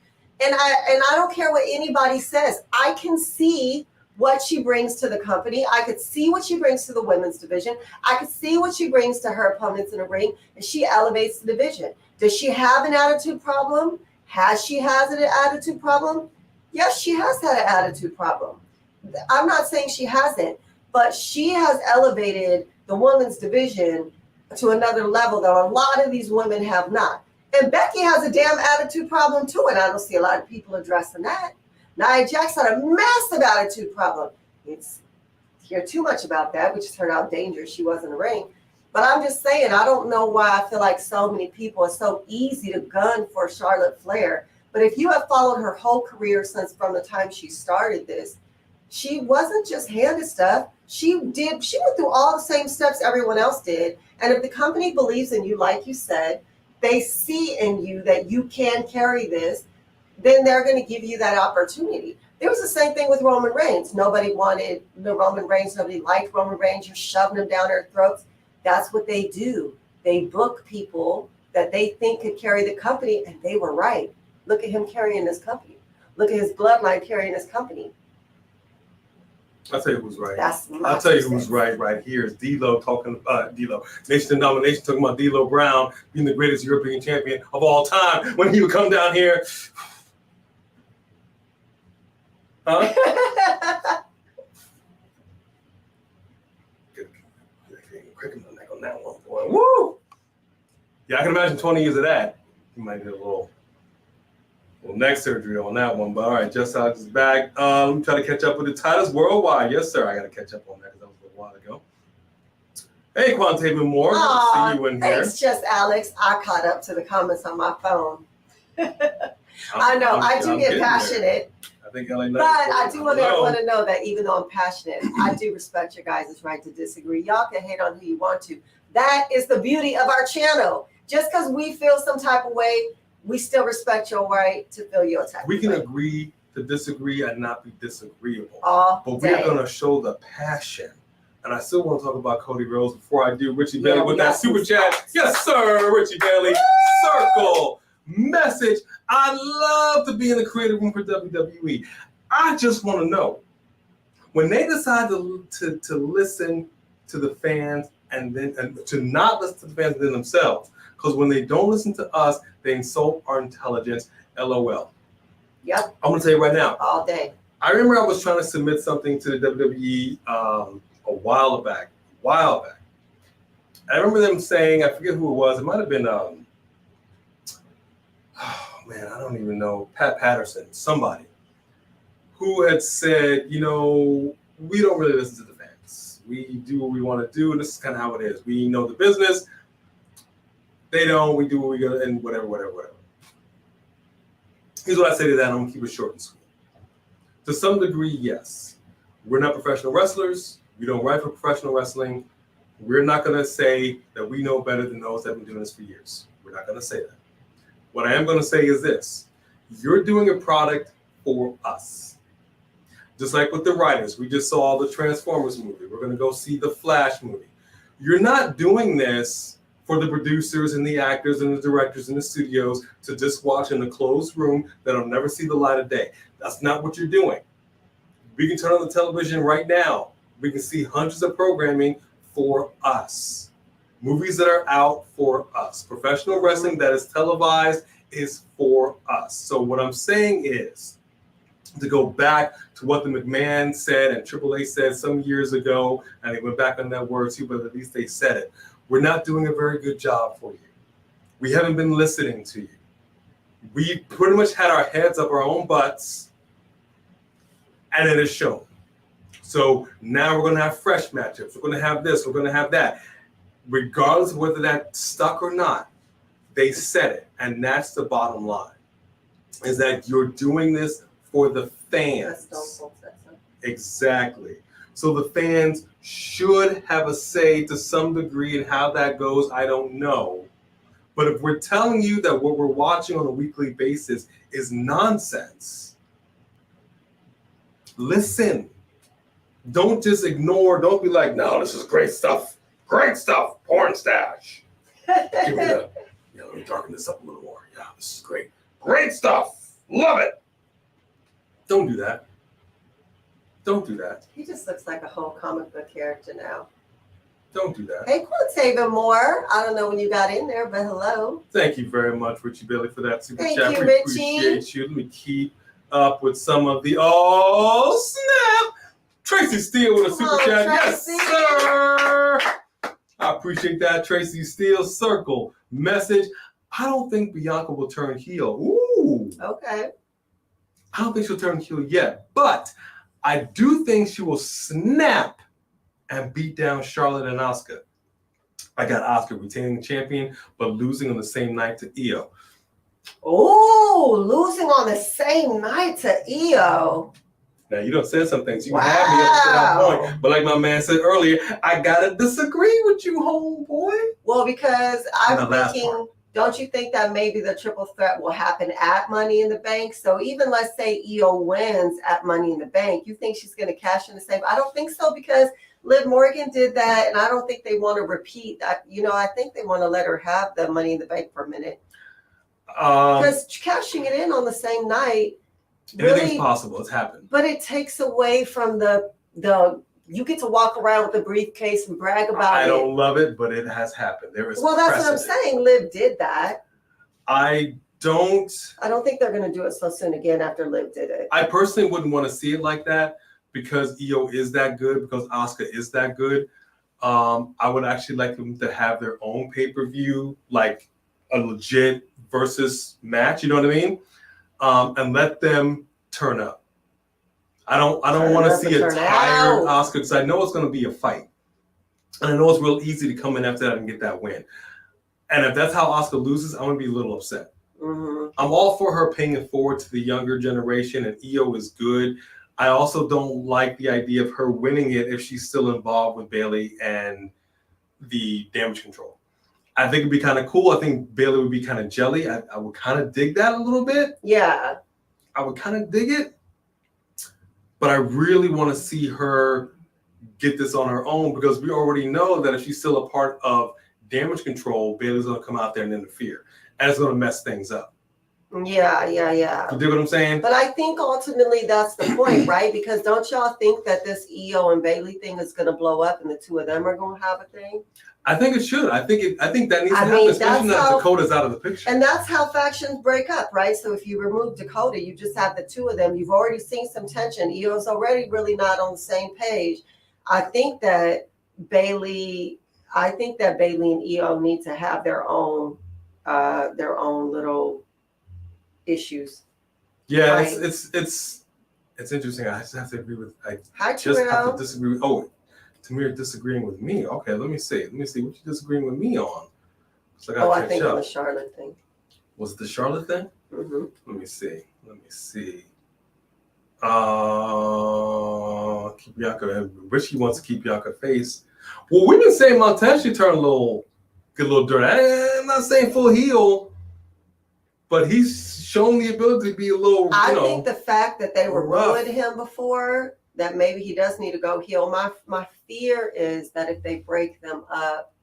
And I don't care what anybody says. I can see what she brings to the company. I could see what she brings to the women's division. I could see what she brings to her opponents in the ring, and she elevates the division. Does she have an attitude problem? Has she had an attitude problem? Yes, she has had an attitude problem. I'm not saying she hasn't, but she has elevated the women's division to another level that a lot of these women have not. And Becky has a damn attitude problem too, and I don't see a lot of people addressing that. Nia Jax had a massive attitude problem. It's hear too much about that. We just heard how dangerous she was in the ring. But I'm just saying, I don't know why I feel like so many people are so easy to gun for Charlotte Flair. But if you have followed her whole career since from the time she started this, she wasn't just handed stuff. She went through all the same steps everyone else did. And if the company believes in you, like you said, they see in you that you can carry this, then they're going to give you that opportunity. There was the same thing with Roman Reigns. Nobody wanted the Roman Reigns. Nobody liked Roman Reigns. You're shoving them down their throats. That's what they do. They book people that they think could carry the company, and they were right. Look at him carrying this company. Look at his bloodline carrying this company. I'll tell you who's right. I'll tell you who's right here is D'Lo talking D'Lo. Nation and Domination talking about D'Lo Brown being the greatest European champion of all time when he would come down here. Huh? Cracking my neck on that one, boy. Woo! Yeah, I can imagine 20 years of that. You might get a little neck surgery on that one. But all right, Just Alex is back. Let me try to catch up with the titles worldwide. Yes, sir. I got to catch up on that because that was a little while ago. Hey, Quantavious Moore. Good to see you in here. Thanks, Just Alex. I caught up to the comments on my phone. I know. I do get passionate. I think LA but I do want everyone to know that even though I'm passionate, I do respect your guys' right to disagree. Y'all can hate on who you want to. That is the beauty of our channel. Just because we feel some type of way, we still respect your right to feel your type. We can agree to disagree and not be disagreeable. But we are going to show the passion. And I still want to talk about Cody Rhodes before I do. Richie Bailey with that super chat. Yes, sir, Richie Bailey. Circle message. I love to be in the creative room for WWE. I just want to know, when they decide to listen to the fans and to not listen to the fans and themselves, because when they don't listen to us, they insult our intelligence. LOL. Yep. I'm going to tell you right now. All day. I remember I was trying to submit something to the WWE a while back. I remember them saying, I forget who it was. It might have been, I don't even know, Pat Patterson, somebody, who had said, we don't really listen to the fans. We do what we want to do, and this is kind of how it is. We know the business. They don't. We do what we got, and whatever. Here's what I say to that. I'm going to keep it short and sweet. To some degree, yes. We're not professional wrestlers. We don't write for professional wrestling. We're not going to say that we know better than those that have been doing this for years. We're not going to say that. What I am going to say is this. You're doing a product for us. Just like with the writers. We just saw the Transformers movie. We're going to go see the Flash movie. You're not doing this for the producers and the actors and the directors in the studios to just watch in a closed room that'll never see the light of day. That's not what you're doing. We can turn on the television right now. We can see hundreds of programming for us. Movies that are out for us. Professional wrestling that is televised is for us. So what I'm saying is, to go back to what the McMahon said and AAA said some years ago, and they went back on that word too, but at least they said it. We're not doing a very good job for you. We haven't been listening to you. We pretty much had our heads up our own butts, and it is shown. So now we're going to have fresh matchups. We're going to have this. We're going to have that. Regardless of whether that stuck or not, they said it. And that's the bottom line, is that you're doing this for the fans. Exactly. So the fans should have a say to some degree in how that goes. I don't know. But if we're telling you that what we're watching on a weekly basis is nonsense, listen. Don't just ignore. Don't be like, no, this is great stuff. Great stuff. Porn stash. Give me the, let me darken this up a little more. Yeah, this is great. Great stuff. Love it. Don't do that. Don't do that. He just looks like a whole comic book character now. Don't do that. Hey, Quintaven Moore. I don't know when you got in there, but hello. Thank you very much, Richie Bailey, for that super Thank chat. you, We Richie. appreciate you. Let me keep up with some of the snap. Tracy Steele with a super chat. Yes, Tracy. sir. I appreciate that, Tracy Steele. Circle message. I don't think Bianca will turn heel. Ooh. Okay. I don't think she'll turn heel yet, but I do think she will snap and beat down Charlotte and Asuka. I got Asuka retaining the champion, but losing on the same night to Io. Oh, losing on the same night to Io. Now, you don't say some things. You have me up to that point. But like my man said earlier, I got to disagree with you, homeboy. Well, because I'm thinking, don't you think that maybe the triple threat will happen at Money in the Bank? So even let's say Io wins at Money in the Bank, you think she's going to cash in the same? I don't think so, because Liv Morgan did that, and I don't think they want to repeat that. I think they want to let her have the Money in the Bank for a minute. Because cashing it in on the same night, anything's possible. It's happened. But it takes away from the you get to walk around with a briefcase and brag about it. I don't love it, but it has happened. There is that's what I'm saying. Liv did that. I don't think they're going to do it so soon again after Liv did it. I personally wouldn't want to see it like that, because Io is that good, because Asuka is that good. I would actually like them to have their own pay-per-view, like a legit versus match. You know what I mean? And let them turn up. I don't want to see a tired Asuka, because I know it's going to be a fight, and I know it's real easy to come in after that and get that win. And if that's how Asuka loses, I'm going to be a little upset. Mm-hmm. I'm all for her paying it forward to the younger generation, and Io is good. I also don't like the idea of her winning it if she's still involved with Bayley and the Damage Control. I think it'd be kind of cool. I think Bayley would be kind of jelly. I would kind of dig that a little bit. Yeah. I would kind of dig it. But I really want to see her get this on her own, because we already know that if she's still a part of Damage Control, Bayley's going to come out there and interfere. And it's going to mess things up. Yeah. You dig what I'm saying? But I think ultimately that's the point, right? Because don't y'all think that this Io and Bayley thing is going to blow up and the two of them are going to have a thing? I think it should. I think that needs to happen, especially now Dakota's out of the picture. And that's how factions break up, right? So if you remove Dakota, you just have the two of them. You've already seen some tension. Io's already really not on the same page. I think that Bayley and Io need to have their own little issues. Yeah, right? It's interesting. I just have to agree with. Have to disagree with. Oh, Tamir disagreeing with me. Okay, let me see. What you disagreeing with me on? I think it was the Charlotte thing. Was it the Charlotte thing? Mm-hmm. Let me see. Let me see. Keep Bianca. Richie wants to keep Bianca face. Well, we've been saying Montez should turn get a little dirty. I'm not saying full heel, but he's shown the ability to be a little. I think the fact that they were rude to him before, that maybe he does need to go heel. My fear is that if they break them up,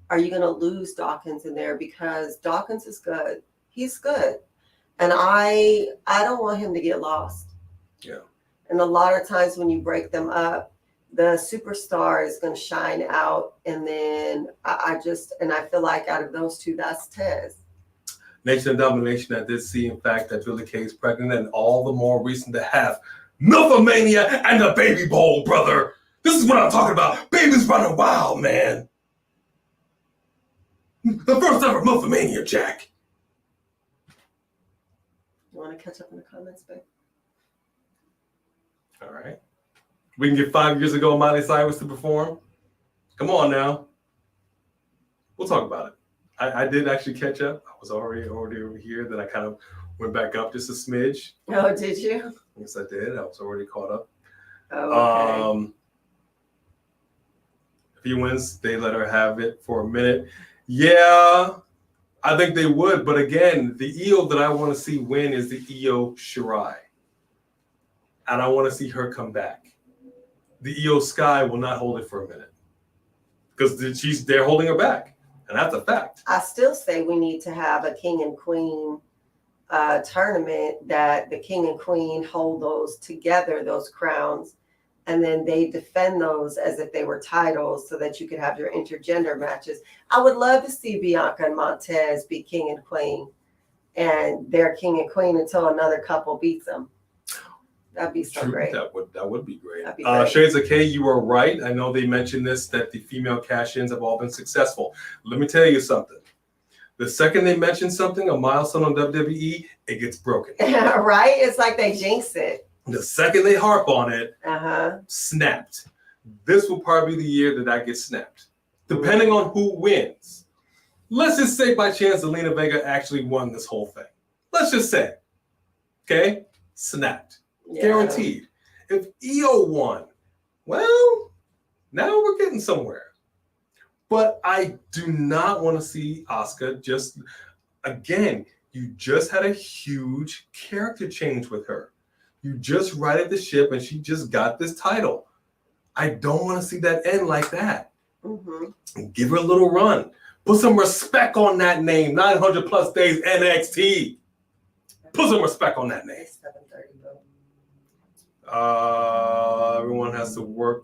are you going to lose Dawkins in there? Because Dawkins is good. He's good. And I don't want him to get lost. Yeah. And a lot of times when you break them up, the superstar is going to shine out. And then I feel like out of those two, that's Tez. Nation of Domination, I did see, in fact, that Julie Kay is pregnant, and all the more reason to have Milfomania and the Baby Bowl, brother. This is what I'm talking about. Baby's running wild, man. The first ever Milfomania, Jack. You want to catch up in the comments, babe? All right. We can get 5 years ago Miley Cyrus to perform. Come on now. We'll talk about it. I did actually catch up. I was already over here. Then I kind of went back up just a smidge. Oh, did you? Yes, I did. I was already caught up. Oh, okay. If he wins, they let her have it for a minute. Yeah, I think they would. But again, the Io that I want to see win is the Io Shirai. And I want to see her come back. The Io Sky will not hold it for a minute. Because they're holding her back. And that's a fact. I still say we need to have a king and queen tournament that the king and queen hold those together, those crowns, and then they defend those as if they were titles so that you could have your intergender matches. I would love to see Bianca and Montez be king and queen, and they're king and queen until another couple beats them. That'd be so great. That would be great. That'd be great. Shades of K, you are right. I know they mentioned this, that the female cash-ins have all been successful. Let me tell you something. The second they mention something, a milestone on WWE, it gets broken. Right? It's like they jinx it. The second they harp on it, snapped. This will probably be the year that gets snapped, depending on who wins. Let's just say by chance Zelina Vega actually won this whole thing. Let's just say, okay, snapped. Yeah. Guaranteed. If Io won, well, now we're getting somewhere. But I do not want to see Asuka again, you just had a huge character change with her. You just righted the ship and she just got this title. I don't want to see that end like that. Mm-hmm. Give her a little run. Put some respect on that name. 900 plus days NXT. Put some respect on that name. 7:30. Everyone has to work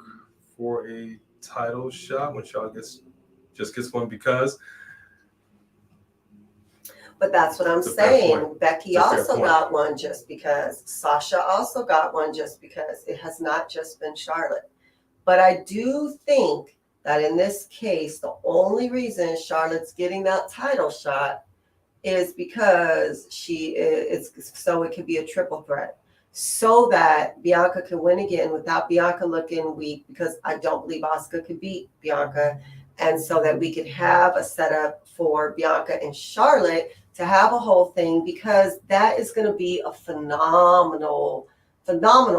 for a title shot when Shaw just gets one because. But that's what I'm saying. Becky also got one just because. Sasha also got one just because. It has not just been Charlotte. But I do think that in this case, the only reason Charlotte's getting that title shot is because it's so it could be a triple threat. So that Bianca can win again without Bianca looking weak, because I don't believe Asuka could beat Bianca. And so that we could have a setup for Bianca and Charlotte to have a whole thing, because that is going to be a phenomenal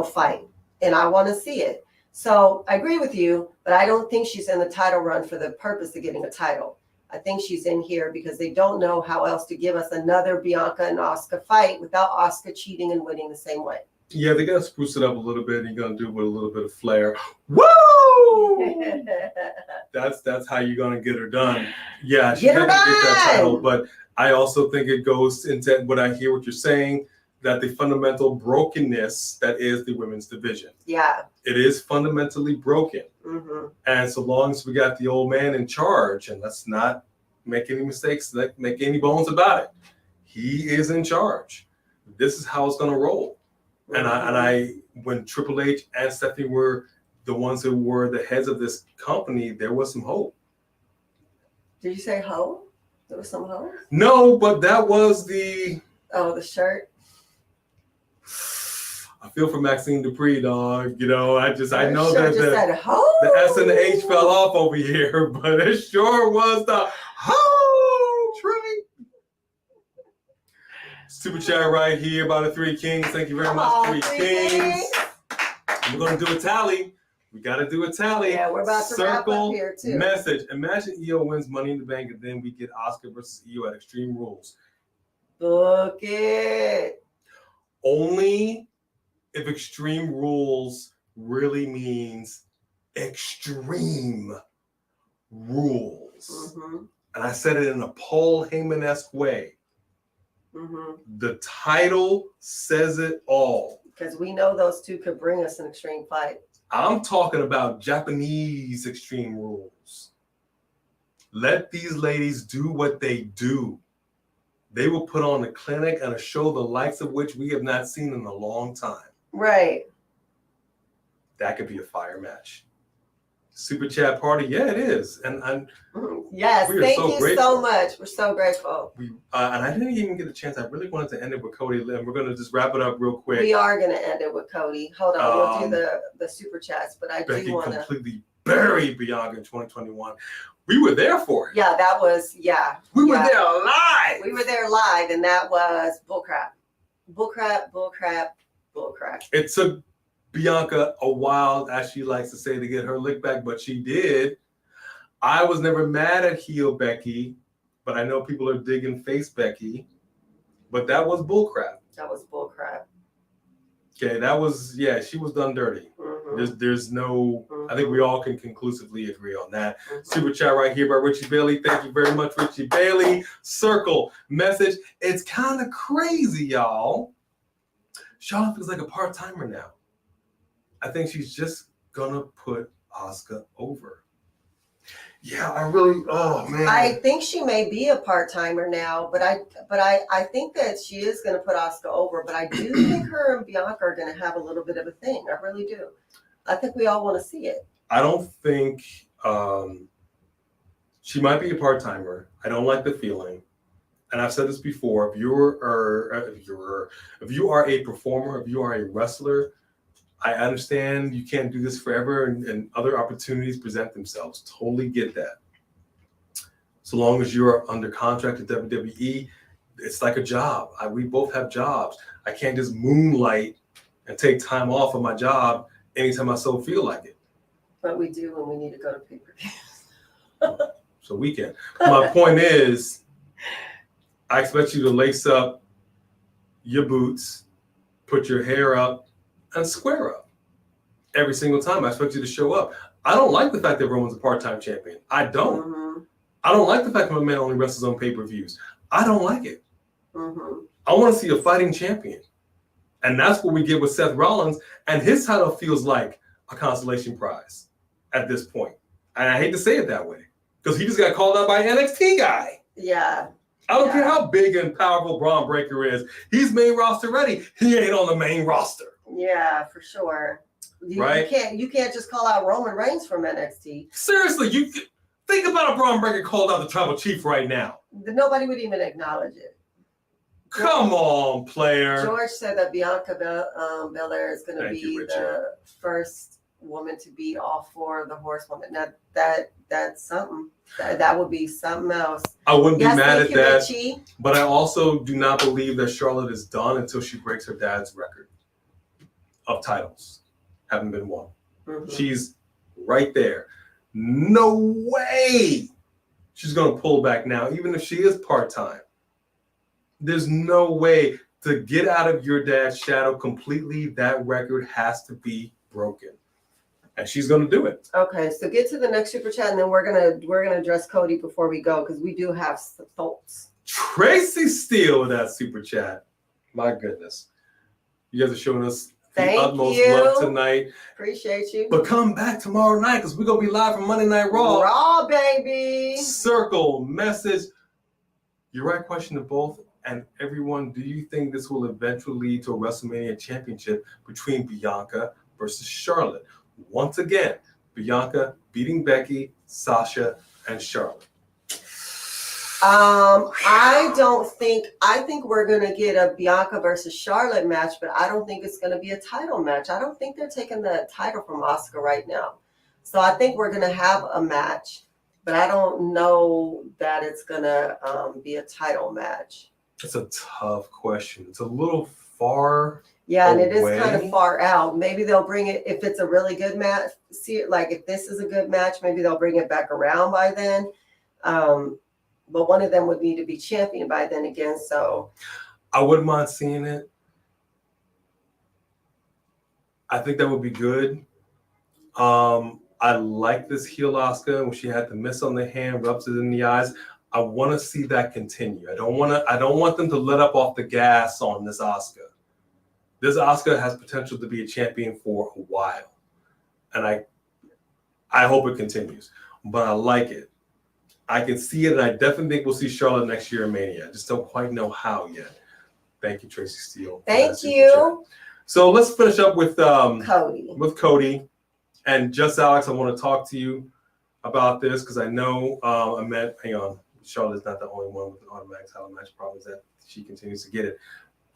fight. And I want to see it. So I agree with you, but I don't think she's in the title run for the purpose of getting a title. I think she's in here because they don't know how else to give us another Bianca and Asuka fight without Asuka cheating and winning the same way. Yeah, they got to spruce it up a little bit. You're going to do it with a little bit of flair. Woo! That's how you're going to get her done. Yeah, she can get that title, but I also think it goes into what I hear what you're saying, that the fundamental brokenness that is the women's division. Yeah. It is fundamentally broken. Mm-hmm. And so long as we got the old man in charge, and let's not make any mistakes, make any bones about it. He is in charge. This is how it's going to roll. Mm-hmm. And I, when Triple H and Stephanie were the ones who were the heads of this company, there was some hope. Did you say hope? There was some hope? No, but that was the shirt. I feel for Maxine Dupree, dog. You know, I know that the S and the H fell off over here, but it sure was the ho train. Super chat right here by the Three Kings. Thank you very much, Three Kings. We're going to do a tally. We got to do a tally. Yeah, we're about to wrap up here, too. Message. Imagine Io wins Money in the Bank, and then we get Asuka versus Io at Extreme Rules. Book it. Only if Extreme Rules really means Extreme Rules. Mm-hmm. And I said it in a Paul Heyman-esque way. Mm-hmm. The title says it all. Because we know those two could bring us an extreme fight. I'm talking about Japanese Extreme Rules. Let these ladies do what they do. They will put on a clinic and a show the likes of which we have not seen in a long time. Right. That could be a fire match. Super chat party, yeah, it is. And yes, we are thank so you grateful. so much. We're so grateful. And I didn't even get a chance. I really wanted to end it with Cody. And we're going to just wrap it up real quick. We are going to end it with Cody. Hold on, we'll do the super chats, but I Becky do want to completely buried Bianca in 2021. We were there for it. Yeah, that was We were there live. We were there live, and that was bullcrap. Bullcrap, bullcrap, bullcrap. It took Bianca a while, as she likes to say, to get her lick back, but she did. I was never mad at heel Becky, but I know people are digging face Becky. But that was bullcrap. That was bullcrap. Okay, that was, she was done dirty. Mm-hmm. There's no, I think we all can conclusively agree on that. Mm-hmm. Super chat right here by Richie Bailey. Thank you very much, Richie Bailey. Circle message. It's kind of crazy, y'all. Charlotte feels like a part-timer now. I think she's just gonna put Asuka over. Yeah, I really, oh man. I think she may be a part-timer now, but I think that she is going to put Asuka over, but I do think her and Bianca are going to have a little bit of a thing. I really do. I think we all want to see it. I don't think she might be a part-timer. I don't like the feeling. And I've said this before, if you are a performer, if you are a wrestler, I understand you can't do this forever and other opportunities present themselves. Totally get that. So long as you're under contract at WWE, it's like a job. We both have jobs. I can't just moonlight and take time off of my job anytime I so feel like it. But we do when we need to go to pay-per-view. So we can. My point is, I expect you to lace up your boots, put your hair up, and square up every single time. I expect you to show up. I don't like the fact that Roman's a part-time champion. I don't. Mm-hmm. I don't like the fact that my man only wrestles on pay-per-views. I don't like it. Mm-hmm. I want to see a fighting champion. And that's what we get with Seth Rollins. And his title feels like a consolation prize at this point. And I hate to say it that way because he just got called out by an NXT guy. Yeah. I don't care how big and powerful Braun Breaker is. He's main roster ready. He ain't on the main roster. Yeah, for sure. Right? You can't just call out Roman Reigns from NXT. Seriously, you think about a Braun Breaker called out the tribal chief right now. Nobody would even acknowledge it. Come on, player. George said that Bianca Belair is going to be the first woman to beat all four of the horsewomen. Now that's something. That would be something else. I wouldn't be mad at that. Richie. But I also do not believe that Charlotte is done until she breaks her dad's record of titles having been won. Mm-hmm. She's right there. No way she's going to pull back now, even if she is part-time. There's no way to get out of your dad's shadow completely. That record has to be broken. And she's going to do it. Okay, so get to the next super chat, and then we're gonna address Cody before we go because we do have some thoughts. Tracy Steele with that super chat. My goodness, you guys are showing us the utmost love tonight. Appreciate you. But come back tomorrow night because we're gonna be live from Monday Night Raw. Raw, baby. Circle message. Your right question to both and everyone. Do you think this will eventually lead to a WrestleMania championship between Bianca versus Charlotte? Once again, Bianca beating Becky, Sasha, and Charlotte. I think we're going to get a Bianca versus Charlotte match, but I don't think it's going to be a title match. I don't think they're taking the title from Asuka right now. So I think we're going to have a match, but I don't know that it's going to be a title match. It's a tough question. It's a little far. Yeah, and away. it is kind of far out. Maybe they'll bring it if it's a really good match. See, like if this is a good match, maybe they'll bring it back around by then. But one of them would need to be champion by then again. So I wouldn't mind seeing it. I think that would be good. I like this heel Asuka when she had the miss on the hand, rubs it in the eyes. I want to see that continue. I don't want them to let up off the gas on this Asuka. This Asuka has potential to be a champion for a while. And I hope it continues. But I like it. I can see it, and I definitely think we'll see Charlotte next year in Mania. I just don't quite know how yet. Thank you, Tracy Steele. thank you. So let's finish up with Cody. And just Alex, I want to talk to you about this because I know hang on, Charlotte's not the only one with an automatic title match problems that she continues to get it.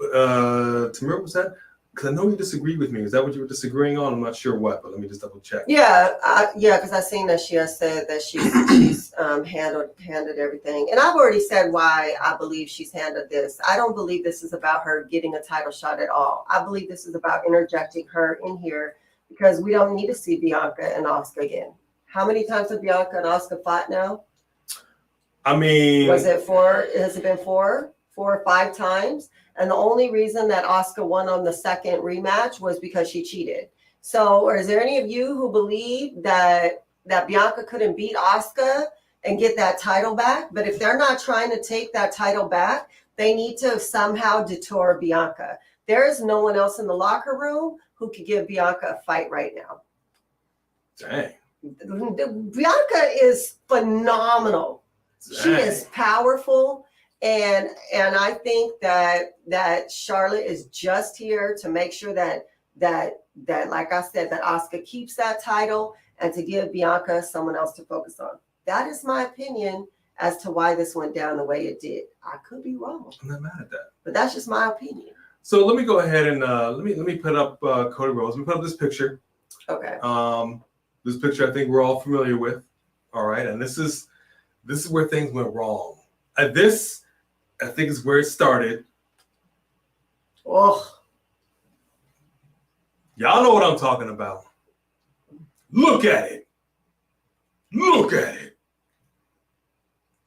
Tamira, was that? Because I know you disagreed with me. Is that what you were disagreeing on? I'm not sure what, but let me just double check. Yeah, because I've seen that she has said that she's handled everything, and I've already said why I believe she's handled this. I don't believe this is about her getting a title shot at all. I believe this is about interjecting her in here because we don't need to see Bianca and Asuka again. How many times have Bianca and Asuka fought now? I mean, was it four? Has it been four or five times? And the only reason that Asuka won on the second rematch was because she cheated. So, or is there any of you who believe that Bianca couldn't beat Asuka and get that title back? But if they're not trying to take that title back, they need to somehow detour Bianca. There is no one else in the locker room who could give Bianca a fight right now. Dang. Bianca is phenomenal. Dang. She is powerful. And I think that Charlotte is just here to make sure that like I said, that Asuka keeps that title and to give Bianca someone else to focus on. That is my opinion as to why this went down the way it did. I could be wrong. I'm not mad at that. But that's just my opinion. So let me go ahead and let me put up Cody Rhodes. Let me put up this picture. Okay. This picture I think we're all familiar with. All right, and this is where things went wrong. This I think is where it started. Oh. Y'all know what I'm talking about. Look at it. Look at it.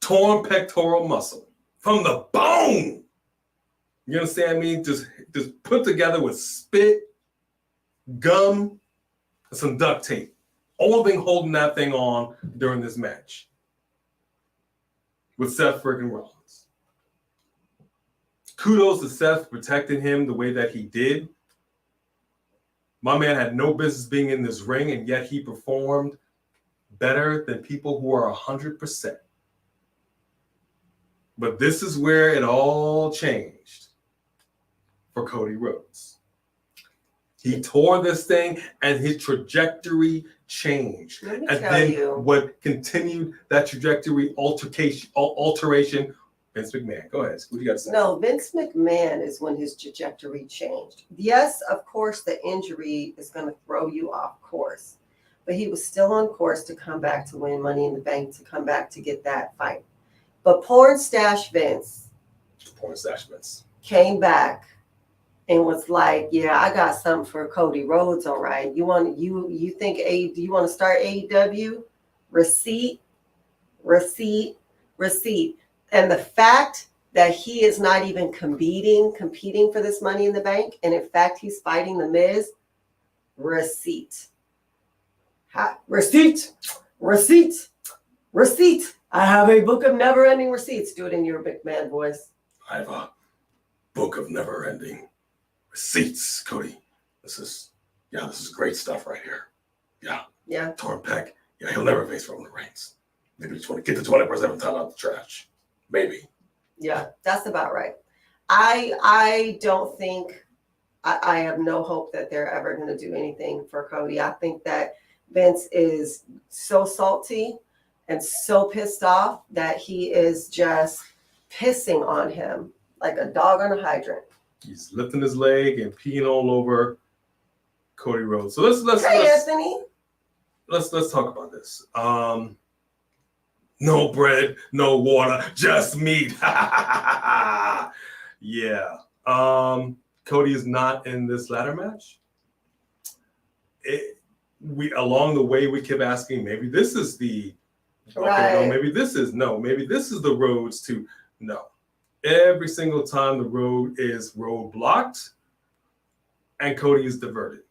Torn pectoral muscle from the bone. You understand me? Just put together with spit, gum, and some duct tape. Only thing holding that thing on during this match with Seth freaking Rollins. Kudos to Seth for protecting him the way that he did. My man had no business being in this ring, and yet he performed better than people who are 100%. But this is where it all changed for Cody Rhodes. He tore this thing, and his trajectory changed. And then what continued that trajectory alteration, Vince McMahon. Go ahead. What do you got to say? No, Vince McMahon is when his trajectory changed. Yes, of course, the injury is going to throw you off course. But he was still on course to come back to win Money in the Bank, to come back to get that fight. But Porn Stash Vince came back and was like, yeah, I got something for Cody Rhodes, all right. You want to start AEW? Receipt. And the fact that he is not even competing for this Money in the Bank, and in fact, he's fighting The Miz, receipt. Receipt. I have a book of never-ending receipts. Do it in your McMahon voice. I have a book of never-ending receipts, Cody. This is great stuff right here. Yeah. Torn pec. Yeah, he'll never face Roman Reigns. Maybe just want to get the 24/7 title out the trash. Maybe. Yeah, that's about right. I don't think, I have no hope that they're ever going to do anything for Cody. I think that Vince is so salty and so pissed off that he is just pissing on him like a dog on a hydrant. He's lifting his leg and peeing all over Cody Rhodes. So let's Anthony. Let's talk about this. No bread, no water, just meat. Yeah. Cody is not in this ladder match. We along the way we kept asking, maybe this is the Right. no, maybe this is the roads to no. Every single time the road is roadblocked and Cody is diverted.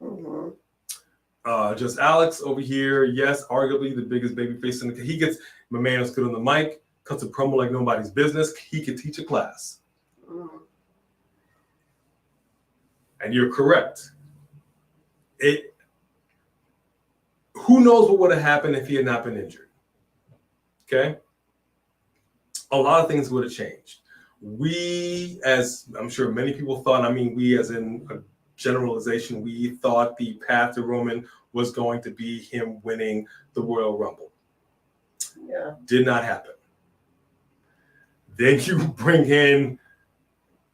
Mm-hmm. Just Alex over here, yes, arguably the biggest babyface in the he gets my man is good on the mic, cuts a promo like nobody's business. He could teach a class. Mm-hmm. And you're correct. Who knows what would have happened if he had not been injured? Okay? A lot of things would have changed. We, as I'm sure many people thought, we as in a generalization, we thought the path to Roman was going to be him winning the Royal Rumble. Yeah. Did not happen. Then you bring in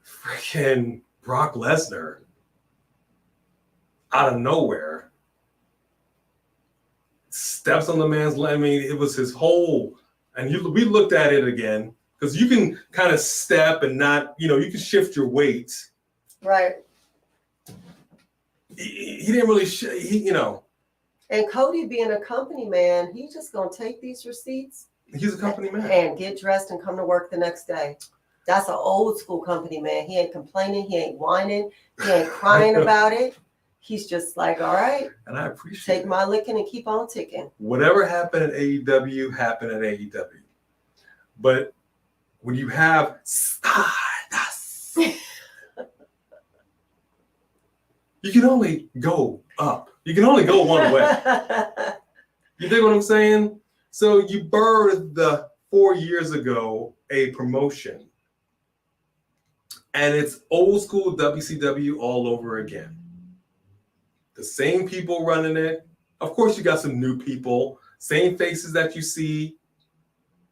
freaking Brock Lesnar out of nowhere. Steps on the man's leg. It was his whole, and we looked at it again because you can kind of step and not, you can shift your weight. Right. He didn't really, And Cody being a company man, he's just gonna take these receipts. He's a company man. And get dressed and come to work the next day. That's an old school company man. He ain't complaining. He ain't whining. He ain't crying about it. He's just like, all right. And I appreciate take my licking and keep on ticking. Whatever happened at AEW happened at AEW. But when you have Stardust, you can only go up. You can only go one way. You dig what I'm saying? So you birthed 4 years ago a promotion. And it's old school WCW all over again. The same people running it. Of course, you got some new people. Same faces that you see.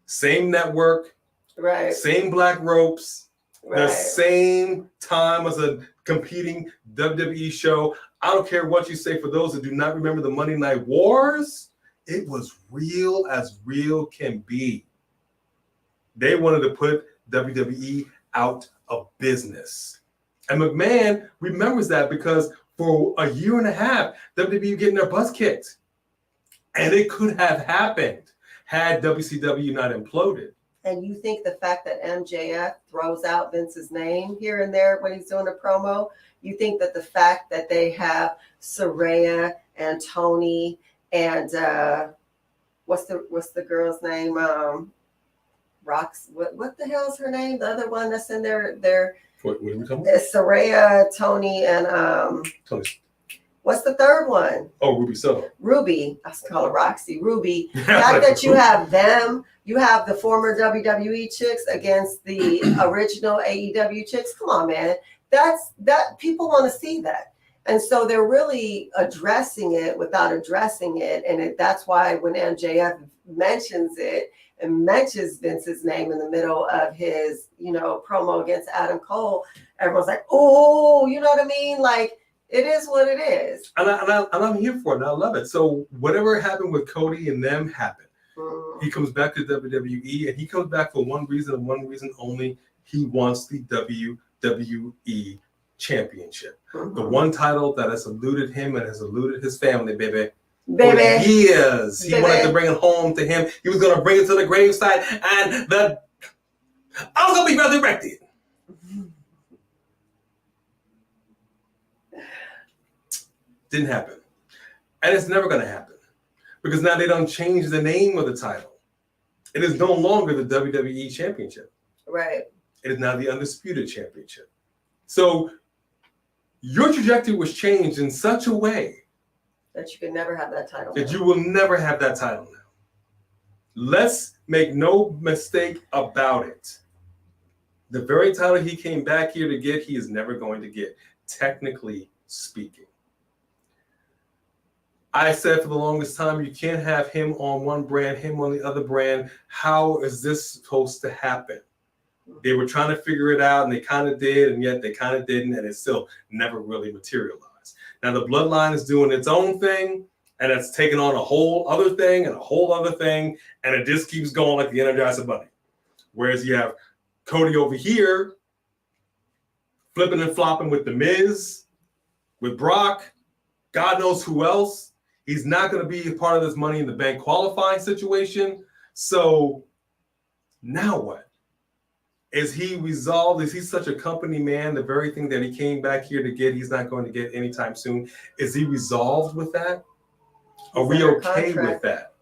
Same network. Right. Same black ropes. Right. The same time as a competing WWE show. I don't care what you say. For those that do not remember the Monday Night Wars, it was real as real can be. They wanted to put WWE out of business. And McMahon remembers that because for a year and a half, WWE getting their butts kicked. And it could have happened had WCW not imploded. And you think the fact that MJF throws out Vince's name here and there when he's doing a promo, you think that the fact that they have Saraya and Tony and what's the girl's name? Rox. What the hell's her name? The other one that's in there. What are we talking about? It's Saraya, Tony, and Tony. What's the third one? Oh, Ruby Soho. Ruby. I call her Roxy. Ruby. The fact that you have them, you have the former WWE chicks against the original AEW chicks. Come on, man. That people want to see that. And so they're really addressing it without addressing it. And that's why when MJF mentions it and mentions Vince's name in the middle of his, promo against Adam Cole, everyone's like, oh, you know what I mean? Like, it is what it is. And I'm here for it, and I love it. So whatever happened with Cody and them happened. He comes back to WWE, and he comes back for one reason and one reason only. He wants the WWE Championship. The one title that has eluded him and has eluded his family, baby. For years. He wanted to bring it home to him. He was going to bring it to the graveside, and I was going to be resurrected. Didn't happen. And it's never going to happen. Because now they don't change the name of the title. It is no longer the WWE Championship. Right. It is now the Undisputed Championship. So your trajectory was changed in such a way that you can never have that title. That you will never have that title now. Let's make no mistake about it. The very title he came back here to get, he is never going to get, technically speaking. I said for the longest time, you can't have him on one brand, him on the other brand. How is this supposed to happen? They were trying to figure it out, and they kind of did, and yet they kind of didn't, and it still never really materialized. Now, the Bloodline is doing its own thing, and it's taking on a whole other thing and a whole other thing, and it just keeps going like the Energizer Bunny. Whereas you have Cody over here, flipping and flopping with The Miz, with Brock, God knows who else. He's not going to be a part of this Money in the Bank qualifying situation. So now what? Is he resolved? Is he such a company man? The very thing that he came back here to get, he's not going to get anytime soon. Is he resolved with that? Are we okay with that?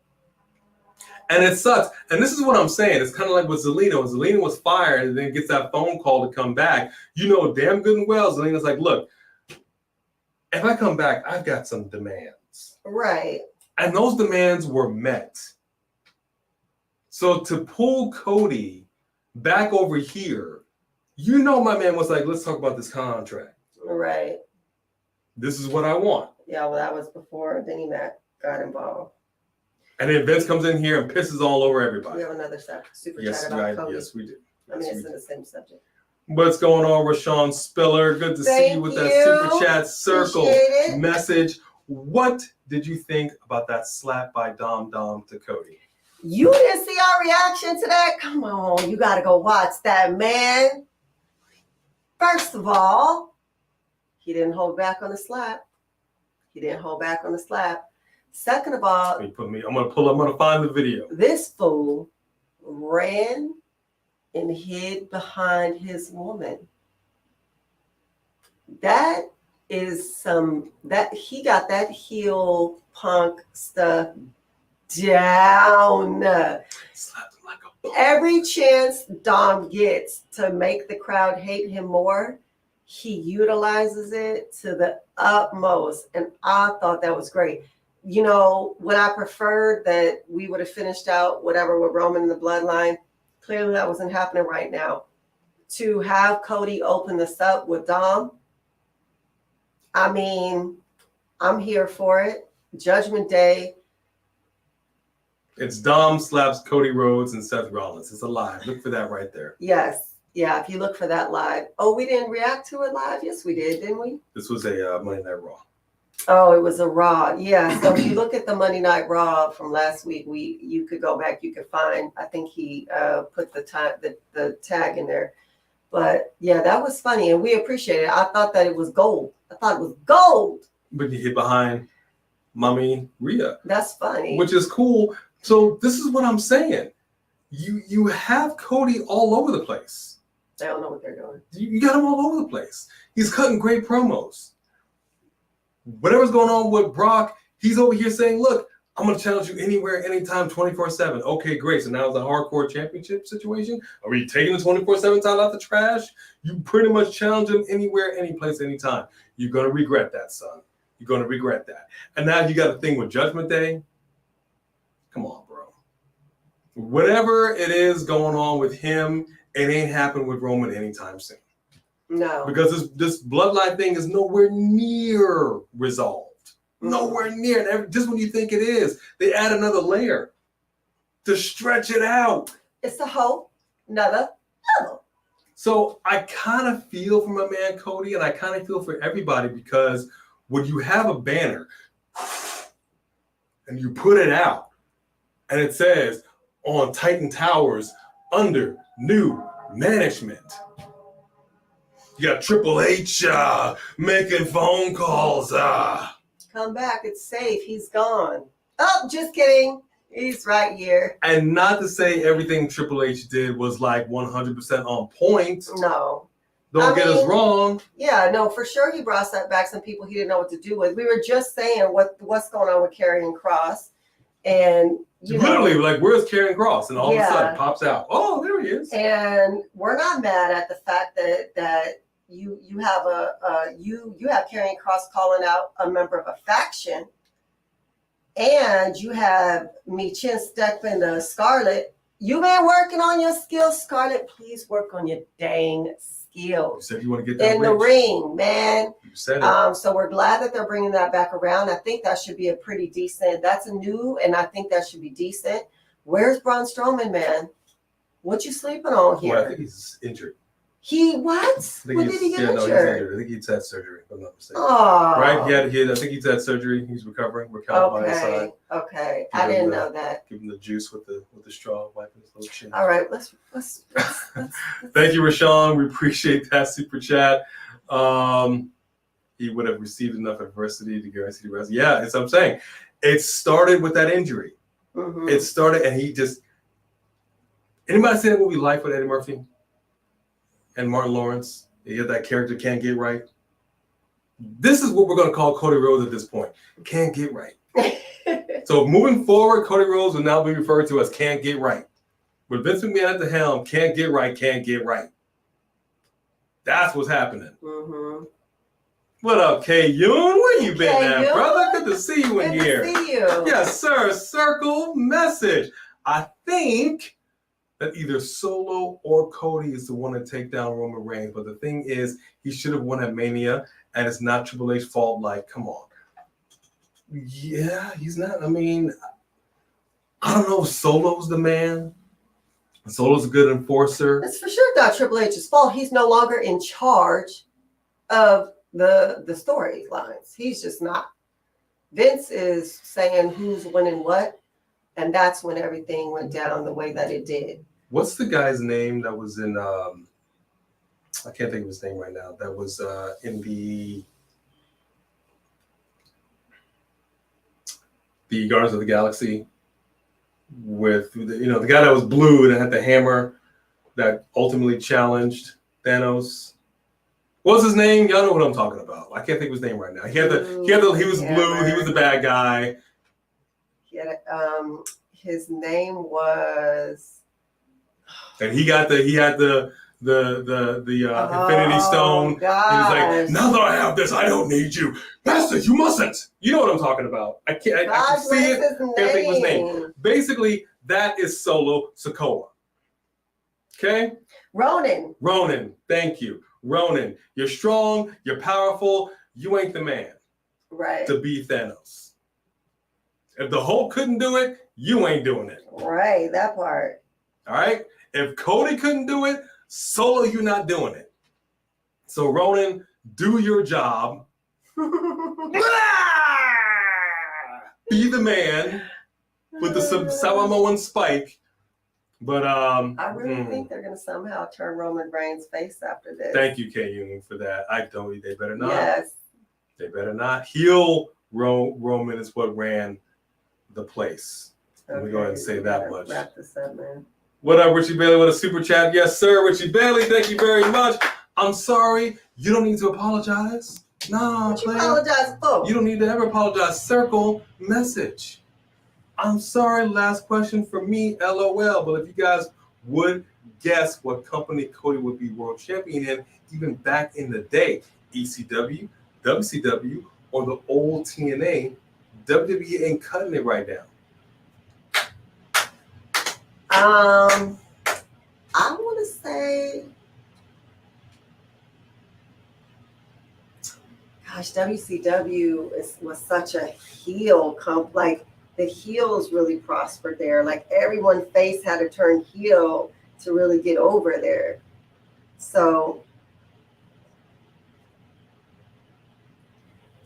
And it sucks. And this is what I'm saying. It's kind of like with Zelina. When Zelina was fired and then gets that phone call to come back, you know damn good and well, Zelina's like, look, if I come back, I've got some demands. Right. And those demands were met. So to pull Cody back over here, you know my man was like, let's talk about this contract. Right. This is what I want. Yeah, well, that was before Denny Mac got involved. And then Vince comes in here and pisses all over everybody. We have another super chat about Cody. Yes, we do. I mean, it's in the same subject. What's going on, Rashawn Spiller? Good to see you with that super chat circle message. What did you think about that slap by Dom to Cody? You didn't see our reaction to that? Come on, you got to go watch that, man. First of all, he didn't hold back on the slap. Second of all, I'm gonna find the video. This fool ran and hid behind his woman. That is he got that heel punk stuff down. Slapped him like a ball. Every chance Dom gets to make the crowd hate him more, he utilizes it to the utmost. And I thought that was great. You know, would I prefer that we would have finished out whatever with Roman and the Bloodline? Clearly that wasn't happening right now. To have Cody open this up with Dom, I mean, I'm here for it. Judgment Day. It's Dom slaps Cody Rhodes and Seth Rollins. It's a live. Look for that right there. Yes. Yeah, if you look for that live. Oh, we didn't react to it live? Yes, we did, didn't we? This was a Monday Night Raw. Oh, it was a Raw. Yeah. So if you look at the Monday Night Raw from last week, you could go back, you could find, I think he put the tag in there. But yeah, that was funny and we appreciate it. I thought that it was gold. But you hid behind Mommy Rhea. That's funny. Which is cool. So this is what I'm saying. You have Cody all over the place. I don't know what they're doing. You got him all over the place. He's cutting great promos. Whatever's going on with Brock, he's over here saying, look, I'm going to challenge you anywhere, anytime, 24/7. Okay, great. So now it's a hardcore championship situation. Are we taking the 24/7 title out the trash? You pretty much challenge him anywhere, any place, anytime. You're going to regret that, son. You're going to regret that. And now you got a thing with Judgment Day. Come on, bro. Whatever it is going on with him, it ain't happening with Roman anytime soon. No. Because this bloodline thing is nowhere near resolved. Nowhere near. And just when you think it is, they add another layer to stretch it out. It's a whole another level. So I kind of feel for my man Cody, and I kind of feel for everybody, because when you have a banner and you put it out and it says on Titan Towers under new management, you got Triple H making phone calls. Come back. It's safe. He's gone. Oh, just kidding. He's right here. And not to say everything Triple H did was like 100% on point. No. Don't get us wrong. Yeah, no, for sure he brought back some people he didn't know what to do with. We were just saying what's going on with Karrion Kross. And literally, like, where's Karrion Kross? And all of a sudden pops out. Oh, there he is. And we're not mad at the fact that you have you have Karrion Kross calling out a member of a faction, and you have Michin stepping to Scarlett. You've been working on your skills, Scarlett. Please work on your dang skills. You said you want to get that in the ring, man. You said it. So we're glad that they're bringing that back around. I think that should be a pretty decent. That's a new, and I think that should be decent. Where's Braun Strowman, man? What you sleeping on here? Well, I think he's injured. He what? When did he get injured? No, he's injured. I think he's had surgery, if I'm not mistaken. Oh. Right? I think he's had surgery. He's recovering. We're counting by his side. Okay. I didn't know that. Give him the juice with the straw, wiping his little chin. All right. Let's Thank you, Rashawn. We appreciate that super chat. he would have received enough adversity to guarantee the rest. Yeah, that's what I'm saying. It started with that injury. Mm-hmm. It started, and he just. Anybody see that movie Life with Eddie Murphy and Martin Lawrence? You get that character can't get right. This is what we're going to call Cody Rhodes at this point. Can't get right. So moving forward, Cody Rhodes will now be referred to as can't get right. With Vince McMahon at the helm, can't get right, can't get right. That's what's happening. Mm-hmm. What up, K Yoon? Where you been K-Yoon? at, brother? Good to see you in here. Good to see you. Yes, sir. Circle message. I think that either Solo or Cody is the one to take down Roman Reigns. But the thing is, he should have won at Mania, and it's not Triple H's fault. Like, come on. Yeah, he's not. I mean, I don't know if Solo's the man. Solo's a good enforcer. It's for sure not Triple H's fault. He's no longer in charge of the storylines. He's just not. Vince is saying who's winning what, and that's when everything went down the way that it did. What's the guy's name that was in I can't think of his name right now. That was in the Guardians of the Galaxy with the guy that was blue that had the hammer that ultimately challenged Thanos. What's his name? Y'all know what I'm talking about. I can't think of his name right now. He was blue. He was the bad guy. Yeah, his name was. And he had the Infinity Stone. Gosh. He was like, now that I have this, I don't need you, Master. You mustn't. You know what I'm talking about. I can see it. Can't think of his name. Basically, that is Solo Sikoa. Okay. Ronan. Thank you. Ronan, you're strong, you're powerful, you ain't the man to beat Thanos. If the Hulk couldn't do it, you ain't doing it. Right, that part. All right? If Cody couldn't do it, Solo, you're not doing it. So Ronan, do your job. Be the man with the Samoan spike. But I really think they're going to somehow turn Roman Reigns face after this. Thank you, K Union, for that. They better not. Yes. They better not. Heel Roman is what ran the place. Let me go ahead and say that much. Wrap this up, man. What up, Richie Bailey with a super chat? Yes, sir, Richie Bailey. Thank you very much. I'm sorry. You don't need to apologize. Nah, what you apologize for? You don't need to ever apologize. Circle message. I'm sorry, last question for me, LOL. But if you guys would guess what company Cody would be world champion in, even back in the day, ECW, WCW, or the old TNA, WWE ain't cutting it right now. I want to say, gosh, WCW was such a heel like the heels really prospered there. Like everyone face had to turn heel to really get over there. So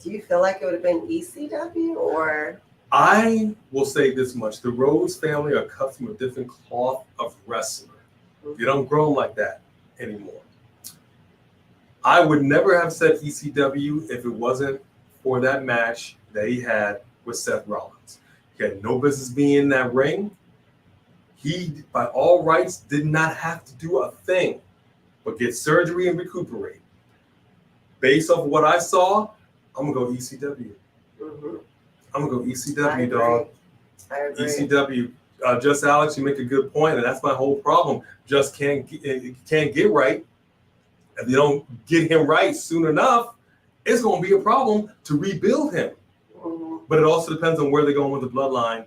do you feel like it would have been ECW or? I will say this much. The Rhodes family are cut from a different cloth of wrestler. You don't grow them like that anymore. I would never have said ECW if it wasn't for that match that he had with Seth Rollins. He had no business being in that ring. He, by all rights, did not have to do a thing but get surgery and recuperate. Based off of what I saw, I'm going to go ECW. Mm-hmm. I'm going to go ECW, dog. I agree. ECW. Just Alex, you make a good point, and that's my whole problem. Just can't get right. If you don't get him right soon enough, it's going to be a problem to rebuild him. Mm-hmm. But it also depends on where they're going with the Bloodline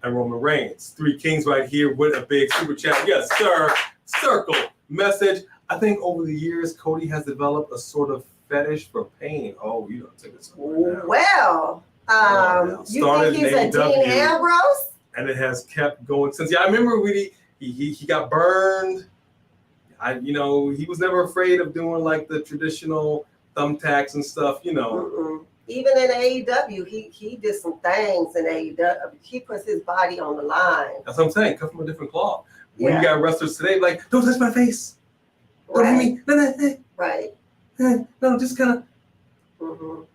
and Roman Reigns. Three Kings right here with a big super chat. Yes, sir. Circle message. I think over the years, Cody has developed a sort of fetish for pain. Oh, you don't take it somewhere now. Well, you think he's a Dean Ambrose? And it has kept going since. Yeah, I remember when he got burned. He was never afraid of doing like the traditional thumbtacks and stuff. Mm-mm. Even in AEW, he did some things in AEW. He puts his body on the line. That's what I'm saying. Cut from a different cloth. When you got wrestlers today, like, don't touch my face. Don't hit me. Right. no, just kind of.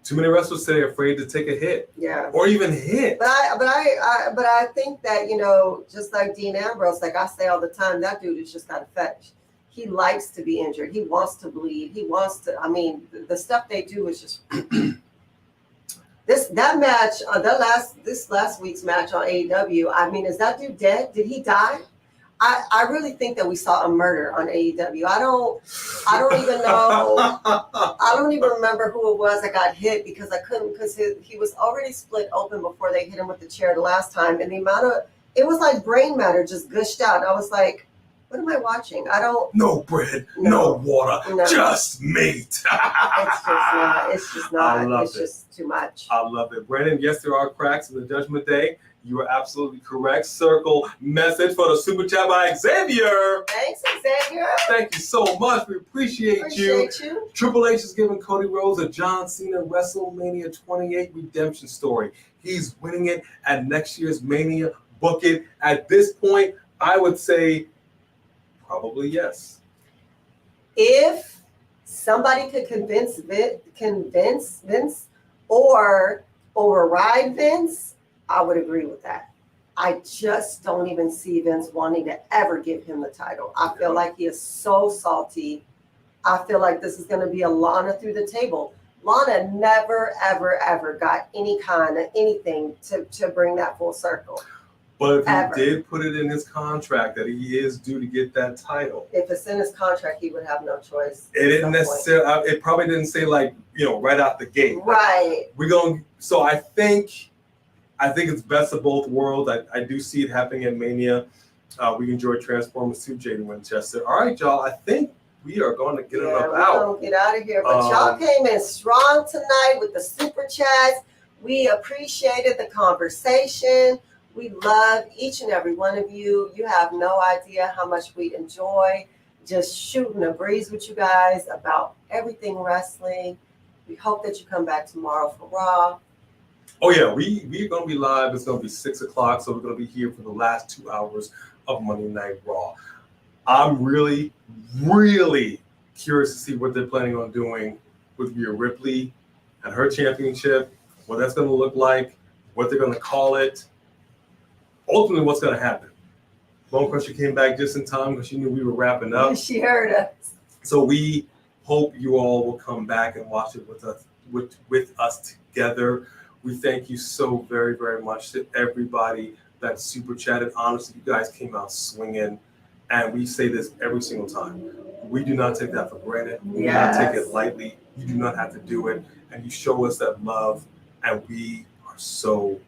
Too many wrestlers today are afraid to take a hit. Yeah. Or even hit. But I think that, you know, just like Dean Ambrose, like I say all the time, that dude has just got a fetish. He likes to be injured. He wants to bleed. He wants to. I mean, the stuff they do is just. This last week's match on AEW. I mean, is that dude dead? Did he die? I really think that we saw a murder on AEW. I don't even know. I don't even remember who it was that got hit because I couldn't, because he was already split open before they hit him with the chair the last time. And the amount of, it was like brain matter just gushed out. I was like, what am I watching? I don't. No bread, no water, just meat. It's just not. It's just too much. I love it. Brandon, yes, there are cracks in the Judgment Day. You are absolutely correct. Circle message for the super chat by Xavier. Thanks, Xavier. Thank you so much. We appreciate you. Triple H is giving Cody Rhodes a John Cena WrestleMania 28 redemption story. He's winning it at next year's Mania. Book it. At this point, I would say probably yes. If somebody could convince Vince or override Vince, I would agree with that. I just don't even see Vince wanting to ever give him the title. I feel like he is so salty. I feel like this is going to be a Lana through the table. Lana never, ever, ever got any kind of anything to bring that full circle. But if he did put it in his contract that he is due to get that title. If it's in his contract, he would have no choice. It didn't necessarily, it probably didn't say like, you know, right out the gate. Right. So I think it's best of both worlds. I do see it happening at Mania. We enjoy Transformers 2, Jaden Winchester. All right, y'all. I think we are going to get it up out. We're going to get out of here. But y'all came in strong tonight with the super chats. We appreciated the conversation. We love each and every one of you. You have no idea how much we enjoy just shooting a breeze with you guys about everything wrestling. We hope that you come back tomorrow for Raw. Oh, yeah. We're going to be live. It's going to be 6 o'clock, so we're going to be here for the last 2 hours of Monday Night Raw. I'm really, really curious to see what they're planning on doing with Rhea Ripley and her championship, what that's going to look like, what they're going to call it. Ultimately, what's going to happen? Bone Crusher came back just in time because she knew we were wrapping up. She heard us. So we hope you all will come back and watch it with us together. We thank you so very, very much to everybody that super chatted. Honestly, you guys came out swinging, and we say this every single time. We do not take that for granted. We do not take it lightly. You do not have to do it, and you show us that love, and we are so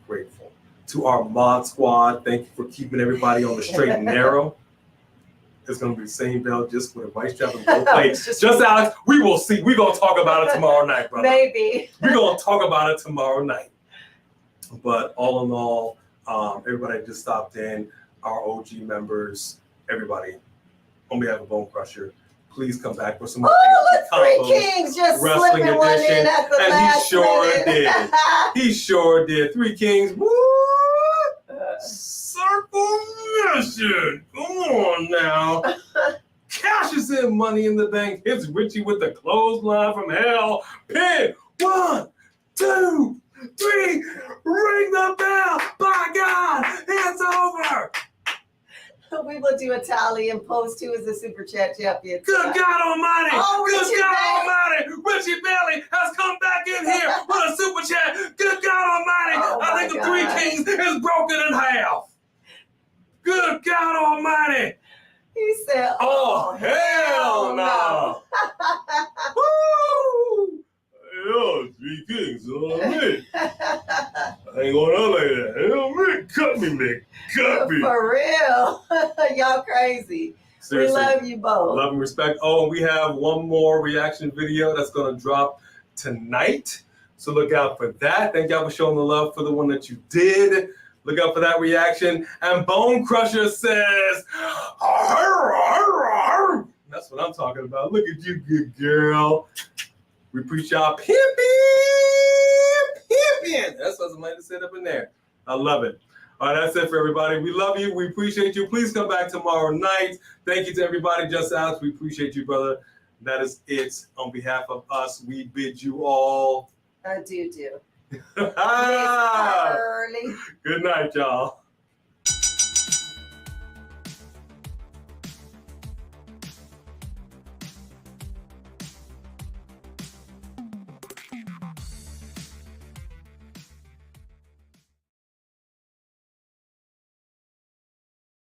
grateful. To our mod squad, thank you for keeping everybody on the straight and narrow. It's going to be the same belt, just with a white strap and gold plate. Just Alex, we will see. We're going to talk about it tomorrow night, brother. Maybe. We're going to talk about it tomorrow night. But all in all, everybody just stopped in, our OG members, everybody, on behalf of Bone Crusher, please come back for some more. Three Kings just slipping one in at the last minute. He sure did. Three Kings. Woo! Circle mission. Come on now. Cashes in Money in the Bank. Hits Richie with the clothesline from hell. Pin. 1, 2, 3. Ring the bell. By God, it's over. We will do a tally and post who is the super chat champion. Good God Almighty! Good God Almighty! Richie Bailey has come back in here with a super chat. Good God Almighty! I think the Three Kings is broken in half. Good God Almighty! He said, "Oh hell no!" Woo! Yo, Three Kings, me. I ain't going on like that. Hell, me, cut me, Mick. Cut me. For real. Y'all crazy. Seriously. We love you both. Love and respect. Oh, and we have one more reaction video that's going to drop tonight. So look out for that. Thank y'all for showing the love for the one that you did. Look out for that reaction. And Bone Crusher says, arr, arr, arr. That's what I'm talking about. Look at you, good girl. We preach y'all pimping. That's what somebody said up in there. I love it. All right, that's it for everybody. We love you. We appreciate you. Please come back tomorrow night. Thank you to everybody. Just Alex, we appreciate you, brother. That is it. On behalf of us, we bid you all adieu. Good night, y'all.